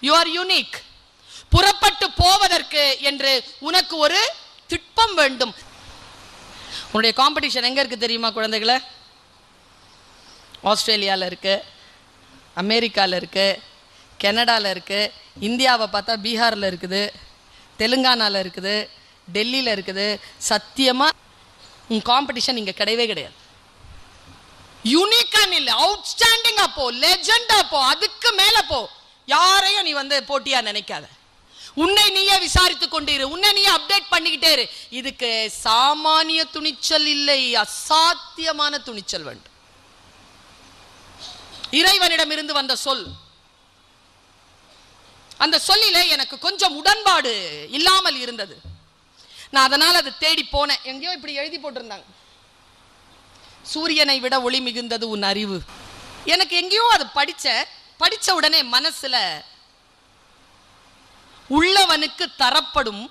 You are unique. புறப்பட்டு போவதற்கு என்று உனக்கு ஒரு திட்பம் வேண்டும். உன்னுடைய காம்படிஷன் எங்க இருக்கு தெரியுமா குழந்தைகளை? ஆஸ்திரேலியாவில் இருக்கு, அமெரிக்காவில் இருக்கு, கனடாவில் இருக்கு, இந்தியாவை பார்த்தா பீகாரில் இருக்குது, தெலுங்கானாவில் இருக்குது, டெல்லியில் இருக்குது. சத்தியமாக உன் காம்படிஷன் இங்கே கிடையவே கிடையாது. யூனிக்கான இல்லை, அவுட்ஸ்டாண்டிங்கா போ, லெஜெண்டா போ, அதுக்கு மேலே போ. யாரையும் நீ வந்து போட்டியா நினைக்காத. உன்னை நீயே விசாரித்து கொண்டிரு, உன்னை நீயே அப்டேட் பண்ணிக்கிட்டே இரு. இதுக்கு சாமானிய துணிச்சல் இல்லை, அசாத்தியமான துணிச்சல் வேண்டும். இறைவனிடம் இருந்து வந்த சொல். அந்த சொல்லிலே எனக்கு கொஞ்சம் உடன்பாடு இல்லாமல் இருந்தது. நான் அதனால் அதை தேடி போனேன். எங்கேயோ இப்படி எழுதி போட்டிருந்தாங்க, சூரியனை விட ஒளி மிகுந்தது உன் அறிவு. எனக்கு எங்கேயோ அது படிச்ச உடனே மனசுல உள்ளவனுக்கு தரப்படும்,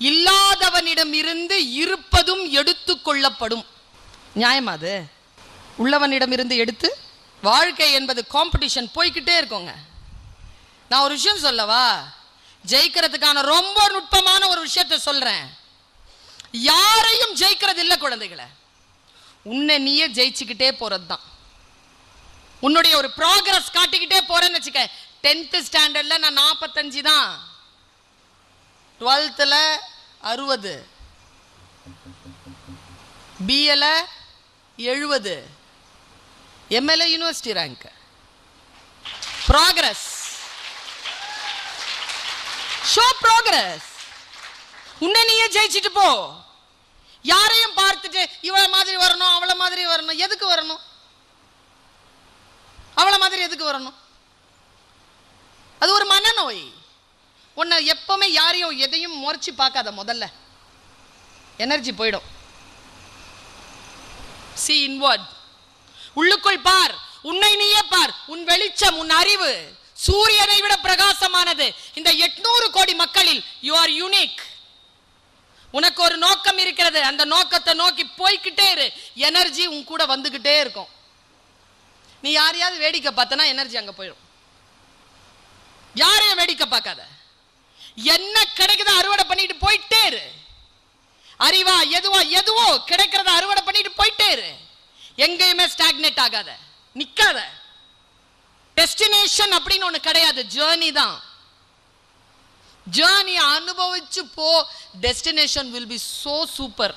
இல்லாதவனிடம் இருந்து இருப்பதும் எடுத்து கொள்ளப்படும். நியாயமா அது? உள்ளவனிடம் இருந்து எடுத்து, வாழ்க்கை என்பது காம்படிஷன் போய்கிட்டே இருக்கோங்க. நான் ஒரு விஷயம் சொல்லவா? ஜெயிக்கிறதுக்கான ரொம்ப நுட்பமான ஒரு விஷயத்தை சொல்றேன். யாரையும் ஜெயிக்கிறது இல்லை குழந்தைகளை, உன்னை நீயே ஜெயிச்சுக்கிட்டே போறது தான். உன்னுடைய ஒரு ப்ராக்ரஸ் காட்டிக்கிட்டே போறேன்னு வச்சுக்க. 10th ஸ்டாண்டர்ட்ல நான் 45 தான், 12th 60, பிஏல 70, எம்ஏல university rank. Progress, show progress. உன்னை நீயே ஜெயிச்சிட்டு போ. யாரையும் பார்த்துட்டு இவளை மாதிரி வரணும், அவளை மாதிரி வரணும். எதுக்கு வரணும்? அவளை மாதிரி எதுக்கு வரணும்? அது ஒரு மனநோய். உன்னை எப்பவுமே யாரையும் எதையும் முறைச்சி பார்க்காத. முதல்ல எனர்ஜி போயிடும். See inward. உள்ளுக்குள் பார், உன்னை நீயே பார். உன் வெளிச்சம், உன் அறிவு சூரியனை விட பிரகாசமானது. இந்த 800 கோடி மக்களில் you are unique. உனக்கு ஒரு நோக்கம் இருக்கிறது. அந்த நோக்கத்தை நோக்கி போய்கிட்டே இரு. எனர்ஜி உன் கூட வந்துகிட்டே இருக்கும். நீ யாரையாவது வேடிக்கை பார்த்தனா எனர்ஜி அங்க போயிடும். யாரையும் வேடிக்கை பார்க்காத. என்ன கிடைக்குதோ அறுவடை பண்ணிட்டு போயிட்டே இரு. அறிவா எதுவோ கிடைக்கிறத அறுவடை பண்ணிட்டு போயிட்டே இரு. எங்கேயுமே ஸ்டாக்னேட் ஆகாத, நிக்காத. டெஸ்டினேஷன் அப்படின்னு ஒண்ணு கிடையாது, ஜேர்னி தான். ஜேர்னி அனுபவிச்சு போ. Destination will be so super,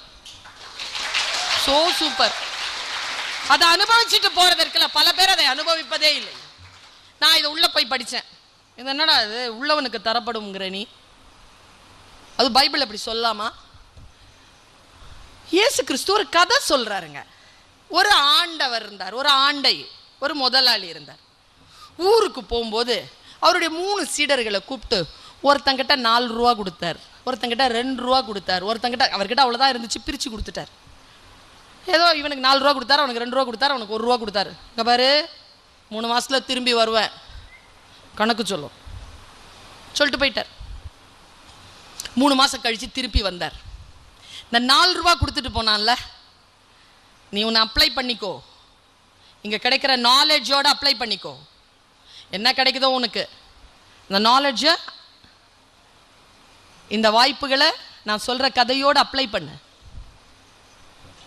so super. அதை அனுபவிச்சுட்டு போறதற்குல பல பேர் அதை அனுபவிப்பதே இல்லை. நான் இதை உள்ள போய் படிச்சேன். இது என்னடா இது, உள்ளவனுக்கு தரப்படும்ங்கிற நீ? அது பைபிள் அப்படி சொல்லாமா? இயேசு கிறிஸ்து ஒரு கதை சொல்றாருங்க. ஒரு ஆண்டவர் இருந்தார், ஒரு ஆண்டை, ஒரு முதலாளி இருந்தார். ஊருக்கு போகும்போது அவருடைய 3 சீடர்களை கூப்பிட்டு ஒருத்தங்கிட்ட 4 ரூபா கொடுத்தார், ஒருத்தங்கிட்ட 2 ரூபா கொடுத்தார், ஒருத்தங்கிட்ட அவர்கிட்ட அவ்வளோதான் இருந்துச்சு, பிரித்து கொடுத்துட்டார். ஏதோ இவனுக்கு 4 ரூபா கொடுத்தாரு, அவனுக்கு 2 ரூபா கொடுத்தாரு, அவனுக்கு 1 ரூபா கொடுத்தாரு. இங்கே பாரு, 3 மாசத்துல திரும்பி வருவேன், கணக்கு சொல்லிட்டு போயிட்டார். 3 மாசம் கழிச்சு திருப்பி வந்தார். இந்த 4 ரூபா கொடுத்துட்டு போனான்ல, நீ உன்னை அப்ளை பண்ணிக்கோ, இங்க கிடைக்கிற நாலேஜோட அப்ளை பண்ணிக்கோ. என்ன கிடைக்குதோ உனக்கு, இந்த நாலேஜ, இந்த வாய்ப்புகளை நான் சொல்ற கதையோடு அப்ளை பண்ணு.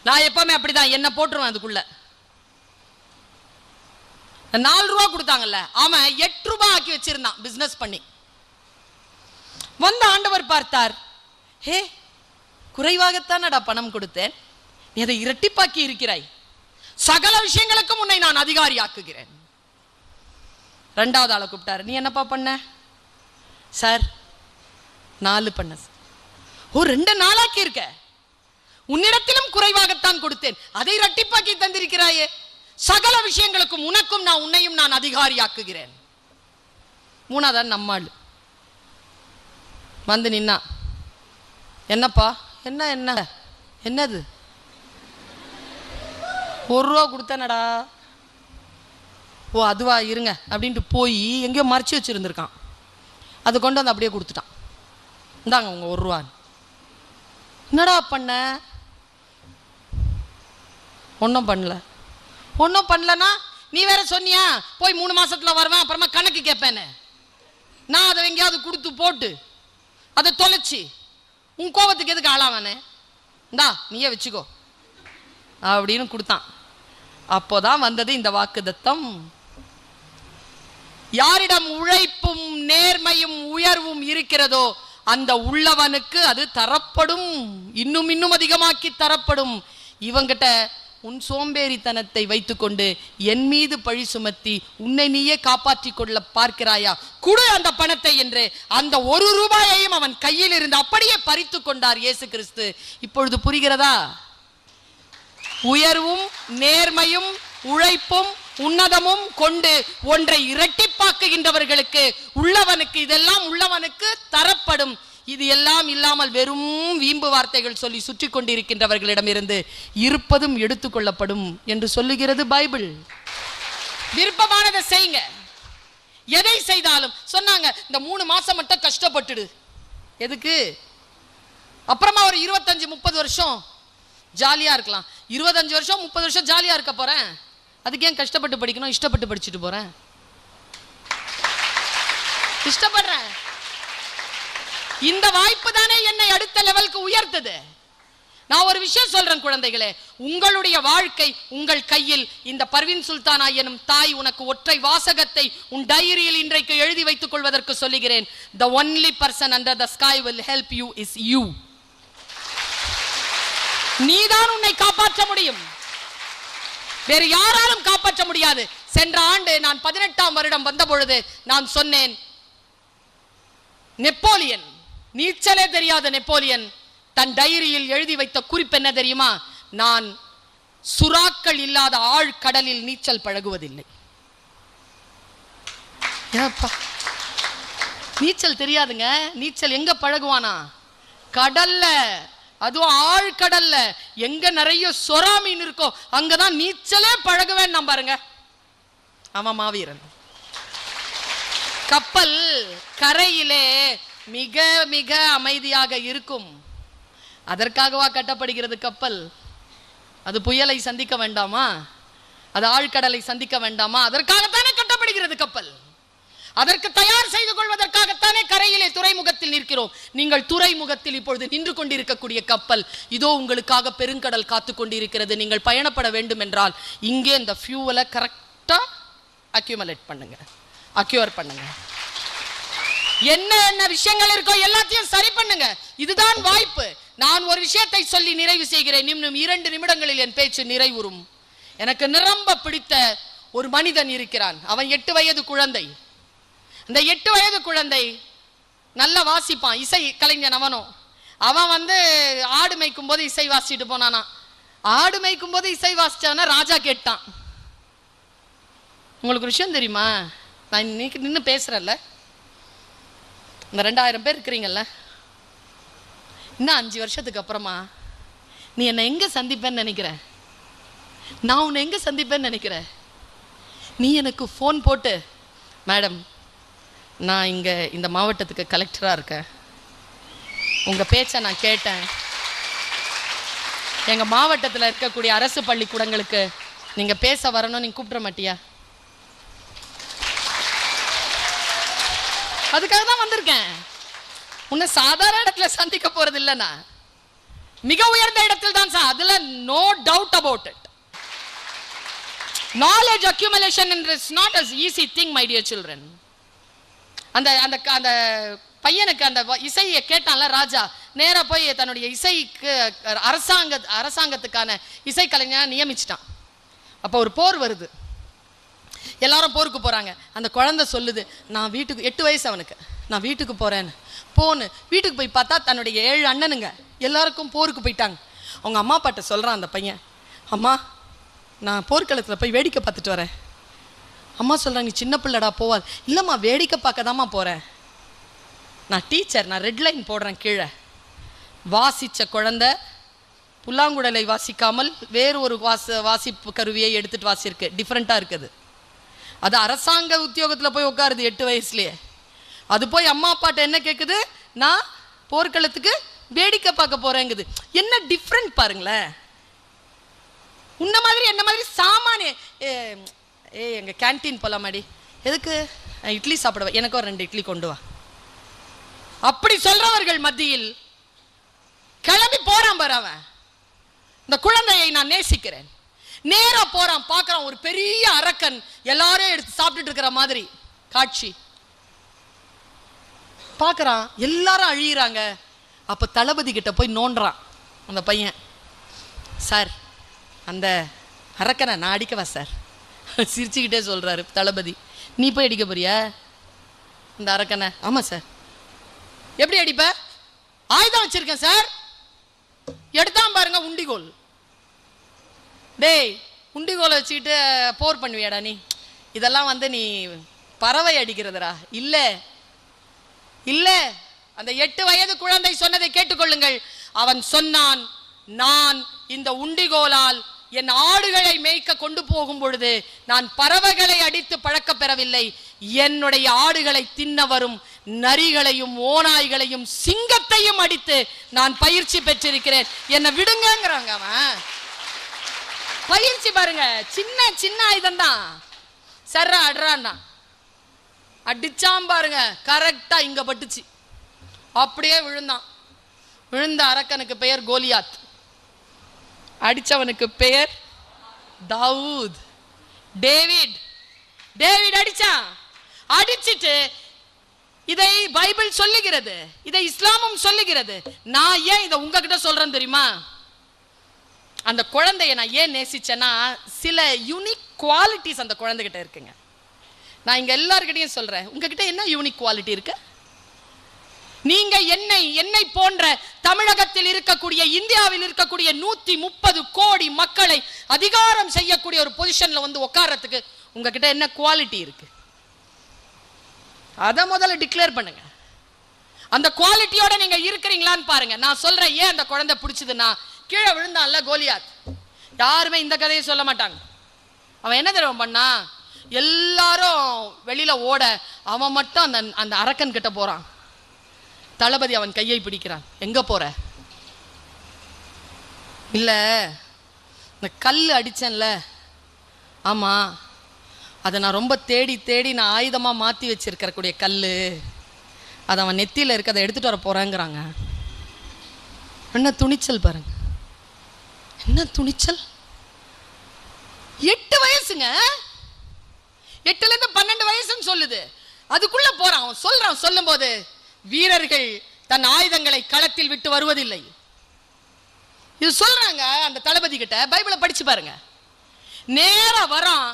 நான் எப்பவுமே அப்படிதான், என்ன போட்டுருவேன் அதுக்குள்ள. 4 ரூபா கொடுத்தாங்கல்ல, அவன் 8 ரூபாய் ஆக்கி வச்சிருந்தான் பிசினஸ் பண்ணி. வந்த ஆண்டவர் பார்த்தார், ஹே, குறைவாகத்தானடா பணம் கொடுத்தேன், நீ அதை இரட்டிப்பாக்கி இருக்கிறாய், சகல விஷயங்களுக்கும் உன்னை நான் அதிகாரி ஆக்குகிறேன். 2வது ஆளை கூப்பிட்டாரு, நீ என்னப்பா பண்ண? சார் 4 பண்ண. ஓ, 2 நாளாக்கி இருக்க, உன்னிடத்திலும் குறைவாகத்தான் கொடுத்தேன், அதை இரட்டிப்பாக்கி தந்திருக்கிறாயே, சகல விஷயங்களுக்கும் உனக்கும் நான் உன்னையும் நான் அதிகாரி ஆக்குகிறேன். 3வது நம்மாள் வந்து நின்னா, என்னப்பா, என்னது 1 ரூபா கொடுத்தனடா. ஓ, அதுவா, இருங்க அப்படின்ட்டு போய் எங்கேயோ மறைச்சி வச்சிருந்துருக்கான், அது கொண்டு வந்து அப்படியே கொடுத்துட்டான். இந்தாங்க உங்க 1 ரூபா. என்னடா பண்ண? ஒன்றும் பண்ணலனா நீ வேற சொன்னியா போய் 3 மாசத்துல வருவேன், அப்புறமா கணக்கு கேட்பேன்னு. நான் அதை எங்கேயாவது கொடுத்து போட்டு அதை தொலைச்சி உன் கோபத்துக்கு எதுக்கு ஆளாவானே, இந்தா நீயே வச்சுக்கோ அப்படின்னு கொடுத்தான். அப்போதான் வந்தது இந்த வாக்குத்தத்தம். யாரிடம் உழைப்பும் நேர்மையும் உயர்வும் இருக்கிறதோ அந்த உள்ளவனுக்கு அது தரப்படும், இன்னும் அதிகமாக்கி தரப்படும். இவங்கிட்ட உன் சோம்பேறித்தனத்தை வைத்துக்கொண்டு என் மீது பழி சுமத்தி உன்னை நீயே காப்பாற்றிக் கொள்ள பார்க்கிறாயா, குடு அந்த பணத்தை என்று அந்த 1 ரூபாயையும் அவன் கையில் இருந்து அப்படியே பறித்து கொண்டார் இயேசு கிறிஸ்து. இப்பொழுது புரிகிறதா? உயர்வும் நேர்மையும் உழைப்பும் உன்னதமும் கொண்டு ஒன்றை இரட்டிப்பாக்குகின்றவர்களுக்கு, உள்ளவனுக்கு, இதெல்லாம் உள்ளவனுக்கு தரப்படும். இது எல்லாம் இல்லாமல் வெறும் வீம்பு வார்த்தைகள் சொல்லி சுற்றி கொண்டிருக்கின்றவர்களிடமிருந்து இருப்பதும் எடுத்துக்கொள்ளப்படும் என்று சொல்லுகிறது பைபிள். விருப்பமானதை செய்யுங்க, எதை செய்தாலும். சொன்னாங்க, இந்த 3 மாசம் மட்டும் கஷ்டப்பட்டுடு. எதுக்கு? அப்புறமா ஒரு 25-30 வருஷம் ஜாலியா இருக்கலாம். 25 வருஷம் 30 வருஷம் ஜாலியா இருக்க போறேன், அதுக்கு ஏன் கஷ்டப்பட்டு படிக்கணும்? இஷ்டப்பட்டு படிச்சுட்டு போறேன், இஷ்டப்படுறேன். இந்த வாய்ப்பு தானே என்னை அடுத்த லெவலுக்கு உயர்த்தது. நான் ஒரு விஷயம் சொல்றேன் குழந்தைகளே, உங்களுடைய வாழ்க்கை உங்கள் கையில். இந்த பர்வீன் சுல்தானா எனும் தாய் உனக்கு ஒற்றை வாசகத்தை உன் டைரியில் இன்றைக்கு எழுதி வைத்துக் கொள்வதற்கு சொல்லுகிறேன். The only person under the sky will help you is you. நீதான் உன்னை காப்பாற்ற முடியும், வேறு யாராலும் காப்பாற்ற முடியாது. சென்ற ஆண்டு நான் 18ஆம் வருடம் வந்த பொழுது நான் சொன்னேன், நெப்போலியன், நீச்சலே தெரியாத நெப்போலியன் தன் டைரியில் எழுதி வைத்த குறிப்பு என்ன தெரியுமா? நான் சுறாக்கள் இல்லாத ஆழ்கடலில் நீச்சல் பழகுவதில்லை. நீச்சல் தெரியாதுங்க. நீச்சல் எங்க பழகுவானா? கடல்ல, அதுவும் ஆழ்கடல்ல. எங்க நிறைய சொரா மீன் இருக்கோ அங்கதான் நீச்சலே பழகுவேன் நான் பாருங்க. ஆமா, மாவீரன். கப்பல் கரையிலே மிக மிக அமைதியாக இருக்கும். அதற்காகவா கட்டப்படுகிறது கப்பல்? அது புயலை சந்திக்க வேண்டாமா? அது ஆழ்கடலை சந்திக்க வேண்டாமா? அதற்காகத்தானே கட்டப்படுகிறது கப்பல். அதற்கு தயார் செய்து கொள்வதற்காகத்தானே கரையிலே துறைமுகத்தில் நிற்கிறோம். நீங்கள் துறைமுகத்தில் இப்பொழுது நின்று கொண்டிருக்கக்கூடிய கப்பல் இதோ உங்களுக்காக பெருங்கடல் காத்து கொண்டிருக்கிறது. நீங்கள் பயணப்பட வேண்டும் என்றால் இங்கே இந்த ஃபியூவலை கரெக்டா அக்யூமுலேட் பண்ணுங்க, அக்யூர் பண்ணுங்க. என்ன என்ன விஷயங்கள் இருக்கோ எல்லாத்தையும் சரி பண்ணுங்க. இதுதான் வாய்ப்பு. நான் ஒரு விஷயத்தை சொல்லி நிறைவு செய்கிறேன். இன்னும் 2 நிமிடங்களில் என் பேச்சு நிறைவுறும். எனக்கு நிரம்ப பிடித்த ஒரு மனிதன் இருக்கிறான். அவன் 8 வயது குழந்தை. இந்த 8 வயது குழந்தை நல்ல வாசிப்பான், இசை கலைஞன். அவன் ஆடு மேய்க்கும் போது இசை வாசிட்டு போனானா. ஆடு மேய்க்கும் போது இசை வாசிச்சானா ராஜா கேட்டான். உங்களுக்கு ஒரு விஷயம் தெரியுமா? நான் இன்னைக்கு நின்று பேசுறேன்ல, இந்த 2000 பேர் இருக்கிறீங்கல்ல, இன்னும் 5 வருஷத்துக்கு அப்புறமா நீ என்னை எங்க சந்திப்பேன்னு நினைக்கிற? நான் உன்னை எங்க சந்திப்பேன்னு நினைக்கிற? நீ எனக்கு ஃபோன் போட்டு, மேடம் நான் இங்கே இந்த மாவட்டத்துக்கு கலெக்டராக இருக்கேன், உங்கள் பேச்சை நான் கேட்டேன், எங்கள் மாவட்டத்தில் இருக்கக்கூடிய அரசு பள்ளிக்கூடங்களுக்கு நீங்கள் பேச வரணும், நீங்கள் கூப்பிட மாட்டியா? அதுக்காக தான் வந்திருக்கேன். உன்னை சாதாரண இடத்துல சந்திக்க போறது இல்லைனா மிக உயர்ந்த இடத்தில் தான் சார். அதுல no doubt about it. Knowledge accumulation is not as easy thing, my dear children. அந்த அந்த அந்த பையனுக்கு அந்த இசையை கேட்டான்ல ராஜா, நேரா போய் தன்னுடைய இசைக்கு அரசாங்கத்துக்கான இசைக்கலைஞரை நியமிச்சிட்டான். அப்போ ஒரு போர் வருது, எல்லாரும் போருக்கு போறாங்க. அந்த குழந்தை சொல்லுது, நான் வீட்டுக்கு, 8 வயசு அவனுக்கு, நான் வீட்டுக்கு போறேன்னு. போன்னு வீட்டுக்கு போய் பார்த்தா தன்னுடைய 7 அண்ணனுங்க எல்லாருக்கும் போருக்கு போயிட்டாங்க. அவங்க அம்மா அப்பாட்ட சொல்றான் அந்த பையன், அம்மா நான் போர்க்களத்தில் போய் வேடிக்கை பார்த்துட்டு வரேன். அம்மா சொல்றாங்க, நீ சின்ன பிள்ளடா போவாது. இல்லைம்மா வேடிக்கை பார்க்க தாம்மா போறேன், நான் டீச்சர், நான் ரெட் லைன் போடுறேன் கீழே. வாசிச்ச குழந்தை புல்லாங்குழலை வாசிக்காமல் வேறு ஒரு வாசிப்பு கருவியை எடுத்துட்டு வாசிருக்கு. டிஃப்ரெண்டா இருக்குது. அது அரசாங்க உத்தியோகத்தில் போய் உட்காருது 8 வயசுலயே. அது போய் அம்மா அப்பாட்ட என்ன கேட்குது, நான் போர்க்களத்துக்கு வேடிக்கை பார்க்க போறேங்குது. என்ன டிஃப்ரெண்ட் பாருங்களேன். உன்ன மாதிரி என்ன மாதிரி சாமானிய எங்க கேன்டீன் போலாமாடி, எதுக்கு? இட்லி சாப்பிடுவேன், எனக்கு ஒரு 2 இட்லி கொண்டு வா. அப்படி சொல்றவர்கள் மத்தியில் கிளம்பி போறான் பாரு அவன். இந்த குழந்தையை நான் நேசிக்கிறேன். நேரா போறான், பார்க்கறான் ஒரு பெரிய அரக்கன் எல்லாரும் எடுத்து சாப்பிட்டுட்டு இருக்கிற மாதிரி காட்சி பார்க்கறான். எல்லாரும் அழியிறாங்க. அப்ப தளபதி கிட்ட போய் நோண்டுறான் அந்த பையன். சார் அந்த அரக்கனை நான் அடிக்கவா சார்? சிரிச்சுக்கிட்டே சொல்றாரு தளபதி. நீ போய் அடிக்க போறியா இந்த அரக்கனை? ஆமா சார். எப்படி அடிப்ப? ஆயுதம் வச்சிருக்கேன் சார். எடுத்தான் பாருங்க உண்டிகோல். டேய் உண்டிகோலை வச்சுக்கிட்டு போர் பண்ணுவியாடா நீ? இதெல்லாம் நீ பறவை அடிக்கிறதுடா. இல்ல இல்ல, அந்த 8 வயது குழந்தை சொன்னதை கேட்டுக்கொள்ளுங்கள். அவன் சொன்னான், நான் இந்த உண்டிகோலால் என் ஆடுகளை மேய்க்க கொண்டு போகும் பொழுது நான் பறவைகளை அடித்து பழக்க பெறவில்லை, என்னுடைய ஆடுகளை தின்ன வரும் நரிகளையும் ஓநாய்களையும் சிங்கத்தையும் அடித்து நான் பயிற்சி பெற்றிருக்கிறேன், என்னை விடுங்கிறாங்க. அவன் பயிற்சி பாருங்க, சின்ன சின்ன ஆயுதம் தான். சர்ரா அட்ரான்னா அடிச்சாம் பாருங்க, கரெக்டா இங்க பட்டுச்சு, அப்படியே விழுந்தான். விழுந்த அரக்கனுக்கு பெயர் கோலியாத், அடிச்சவனுக்கு பெயர் தாவூத். டேவிட் டேவிட் அடிச்சான். அடிச்சிட்டு இதை பைபிள் சொல்லுகிறது, இதை இஸ்லாமும் சொல்லுகிறது. நான் ஏன் இதை உங்ககிட்ட சொல்றேன் தெரியுமா? அந்த குழந்தைய நான் ஏன் நேசிச்சேன்னா, சில யூனிக் குவாலிட்டிஸ் அந்த குழந்தைகிட்ட இருக்குங்க. நான் இங்க எல்லார்கிட்டையும் சொல்றேன், உங்ககிட்ட என்ன யூனிக் குவாலிட்டி இருக்கு? நீங்க என்னை போன்ற தமிழகத்தில் இருக்கக்கூடிய, இந்தியாவில் இருக்கக்கூடிய 130 கோடி மக்களை அதிகாரம் செய்யக்கூடிய ஒரு பொசிஷன்ல வந்து உட்கார்றதுக்கு உங்ககிட்ட என்ன குவாலிட்டி இருக்கு? அத முதல்ல டிக்ளேர் பண்ணுங்க. அந்த குவாலிட்டியோட நீங்க இருக்கிறீங்களான்னு பாருங்க. நான் சொல்றேன், ஏன் அந்த குழந்தை பிடிச்சதுன்னா, கீழே விழுந்தான்ல கோலியாத், யாருமே இந்த கதையை சொல்ல மாட்டாங்க. அவன் என்ன தெரியுமா பண்ணா, எல்லாரும் வெளியில ஓட அவன் மட்டும் அந்த அரக்கன் கிட்ட போறான். தளபதி அவன் கையை பிடிக்கிறான். எங்க போற? இல்ல, இந்த கல் அடிச்சேன்ல, ஆமா, அதை நான் ரொம்ப தேடி தேடி நான் ஆயுதமா மாத்தி வச்சிருக்கக்கூடிய கல்லு, அது அவன் நெத்தியில இருக்க, அதை எடுத்துட்டு வர போறேங்கிறாங்க. என்ன துணிச்சல் பாருங்க, என்ன துணிச்சல்! 8 வயசுங்க, 8ல இருந்து 12 வயசுன்னு சொல்லுது. அதுக்குள்ள போறான். அவன் சொல்றான், சொல்லும் போது, வீரர்கள் தன் ஆயுதங்களை களத்தில் விட்டு வருவதில்லை. இது சொல்றாங்க அந்த தளபதி கிட்ட. பைபிளை படிச்சு பாருங்க. நேரா வரான்,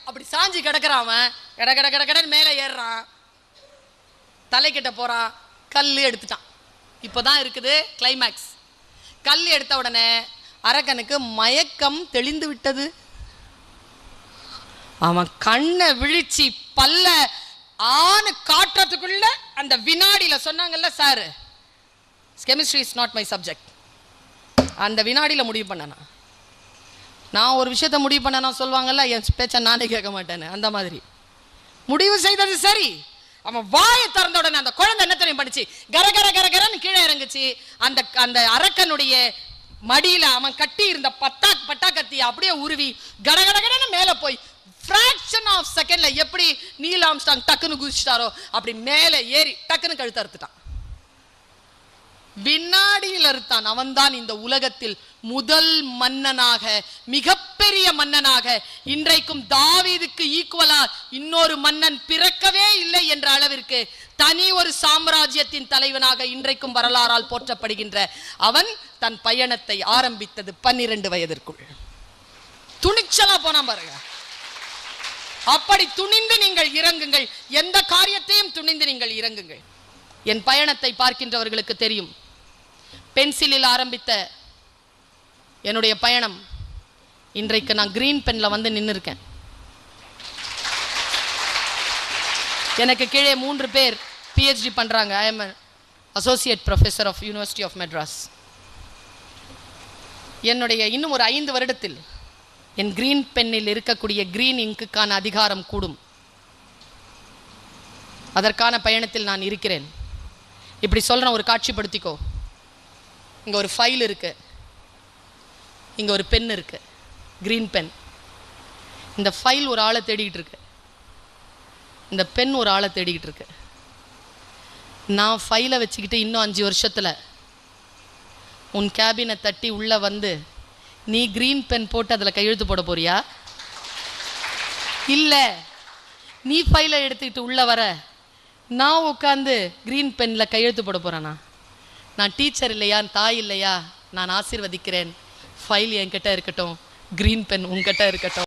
அப்படி சாஞ்சி கிடக்குறான். அவன் கட கட கட கடன் மேலே ஏறுறான், தலைக்கிட்ட போறான், கல்லு எடுத்துட்டான். இப்போதான் இருக்குது கிளைமேக்ஸ். கல் எடுத்த உடனே அரக்கனுக்கு மயக்கம் தெளிந்து விட்டது. அவன் கண்ணை விழிச்சு பல்ல ஆணு காட்டுறதுக்குள்ள அந்த வினாடியில, சொன்னாங்கல்ல sir, chemistry is not my subject, அந்த வினாடியில முடிவு பண்ணனா. நான் ஒரு விஷயத்தை முடிவு பண்ணனா சொல்லுவாங்கல்ல, என் பேச்ச நானே கேட்க மாட்டேன்னு, அந்த மாதிரி முடிவு செய்தது சரி. அவன் வாயை திறந்த உடனே அந்த குழந்தை என்ன தெரியும் பண்ணிச்சு, கர கர கர கரன்னு கீழே இறங்குச்சு. அந்த அரக்கனுடைய மடியில அவன் கட்டி இருந்த பட்டா கத்தி அப்படியே உருவி கட கட கடன்னு மேல போய் fraction of secondல எப்படி நீல் ஆம்ஸ்ட்ராங் டக்குன்னு குதிச்சிட்டாரோ அப்படி மேலே ஏறி டக்குன்னு கழுத்து அறுத்துட்டான். வினாடியில் அறுத்தான். அவன்தான் இந்த உலகத்தில் முதல் மன்னனாக, மிகப்பெரிய மன்னனாக, இன்றைக்கும் தாவீதுக்கு ஈக்குவலா இன்னொரு மன்னன் பிறக்கவே இல்லை என்ற அளவிற்கு தனி ஒரு சாம்ராஜ்யத்தின் தலைவனாக இன்றைக்கும் வரலாறால் போற்றப்படுகின்ற அவன் தன் பயணத்தை ஆரம்பித்தது 12 வயதிற்குள். துணிச்சலா போனா பாருங்க. அப்படி துணிந்து நீங்கள் இறங்குங்கள். எந்த காரியத்தையும் துணிந்து நீங்கள் இறங்குங்கள். என் பயணத்தை பார்க்கின்றவர்களுக்கு தெரியும். பென்சிலில் ஆரம்பித்த என்னுடைய பயணம் இன்றைக்கு நான் கிரீன் பென்ல வந்து நின்று இருக்கேன். எனக்கு கீழே 3 பேர் PhD பண்றாங்க. I am an associate professor of University of Madras. என்னுடைய இன்னும் ஒரு 5 வருடத்தில் என் கிரீன் பென்னில் இருக்கக்கூடிய கிரீன் இங்குக்கான அதிகாரம் கூடும். அதற்கான பயணத்தில் நான் இருக்கிறேன். இப்படி சொல்றேன், ஒரு காட்சிப்படுத்திக்கோ. இங்க ஒரு ஃபைல் இருக்கு, இங்க ஒரு பென் இருக்கு, கிரீன் பென். இந்த ஃபைல் ஒரு ஆளை தேடிக்கிட்டு இருக்கு, இந்த பென் ஒரு ஆளை தேடிக்கிட்டு இருக்கு. நான் ஃபைலை வச்சுக்கிட்டு இன்னும் 5 வருஷத்துல உன் கேபினை தட்டி உள்ள வந்து நீ கிரீன் பென் போட்டு அதுல கையெழுத்து போட போறியா? இல்ல, நீ ஃபைலை எடுத்துக்கிட்டு உள்ள வர, நான் உட்காந்து கிரீன் பென்ல கையெழுத்து போட போறேனா? நான் டீச்சர் இல்லையா, தாய் இல்லையா? நான் ஆசீர்வதிக்கிறேன். ஃபைல் என்கிட்ட இருக்கட்டும், கிரீன் பென் உங்ககிட்ட இருக்கட்டும்.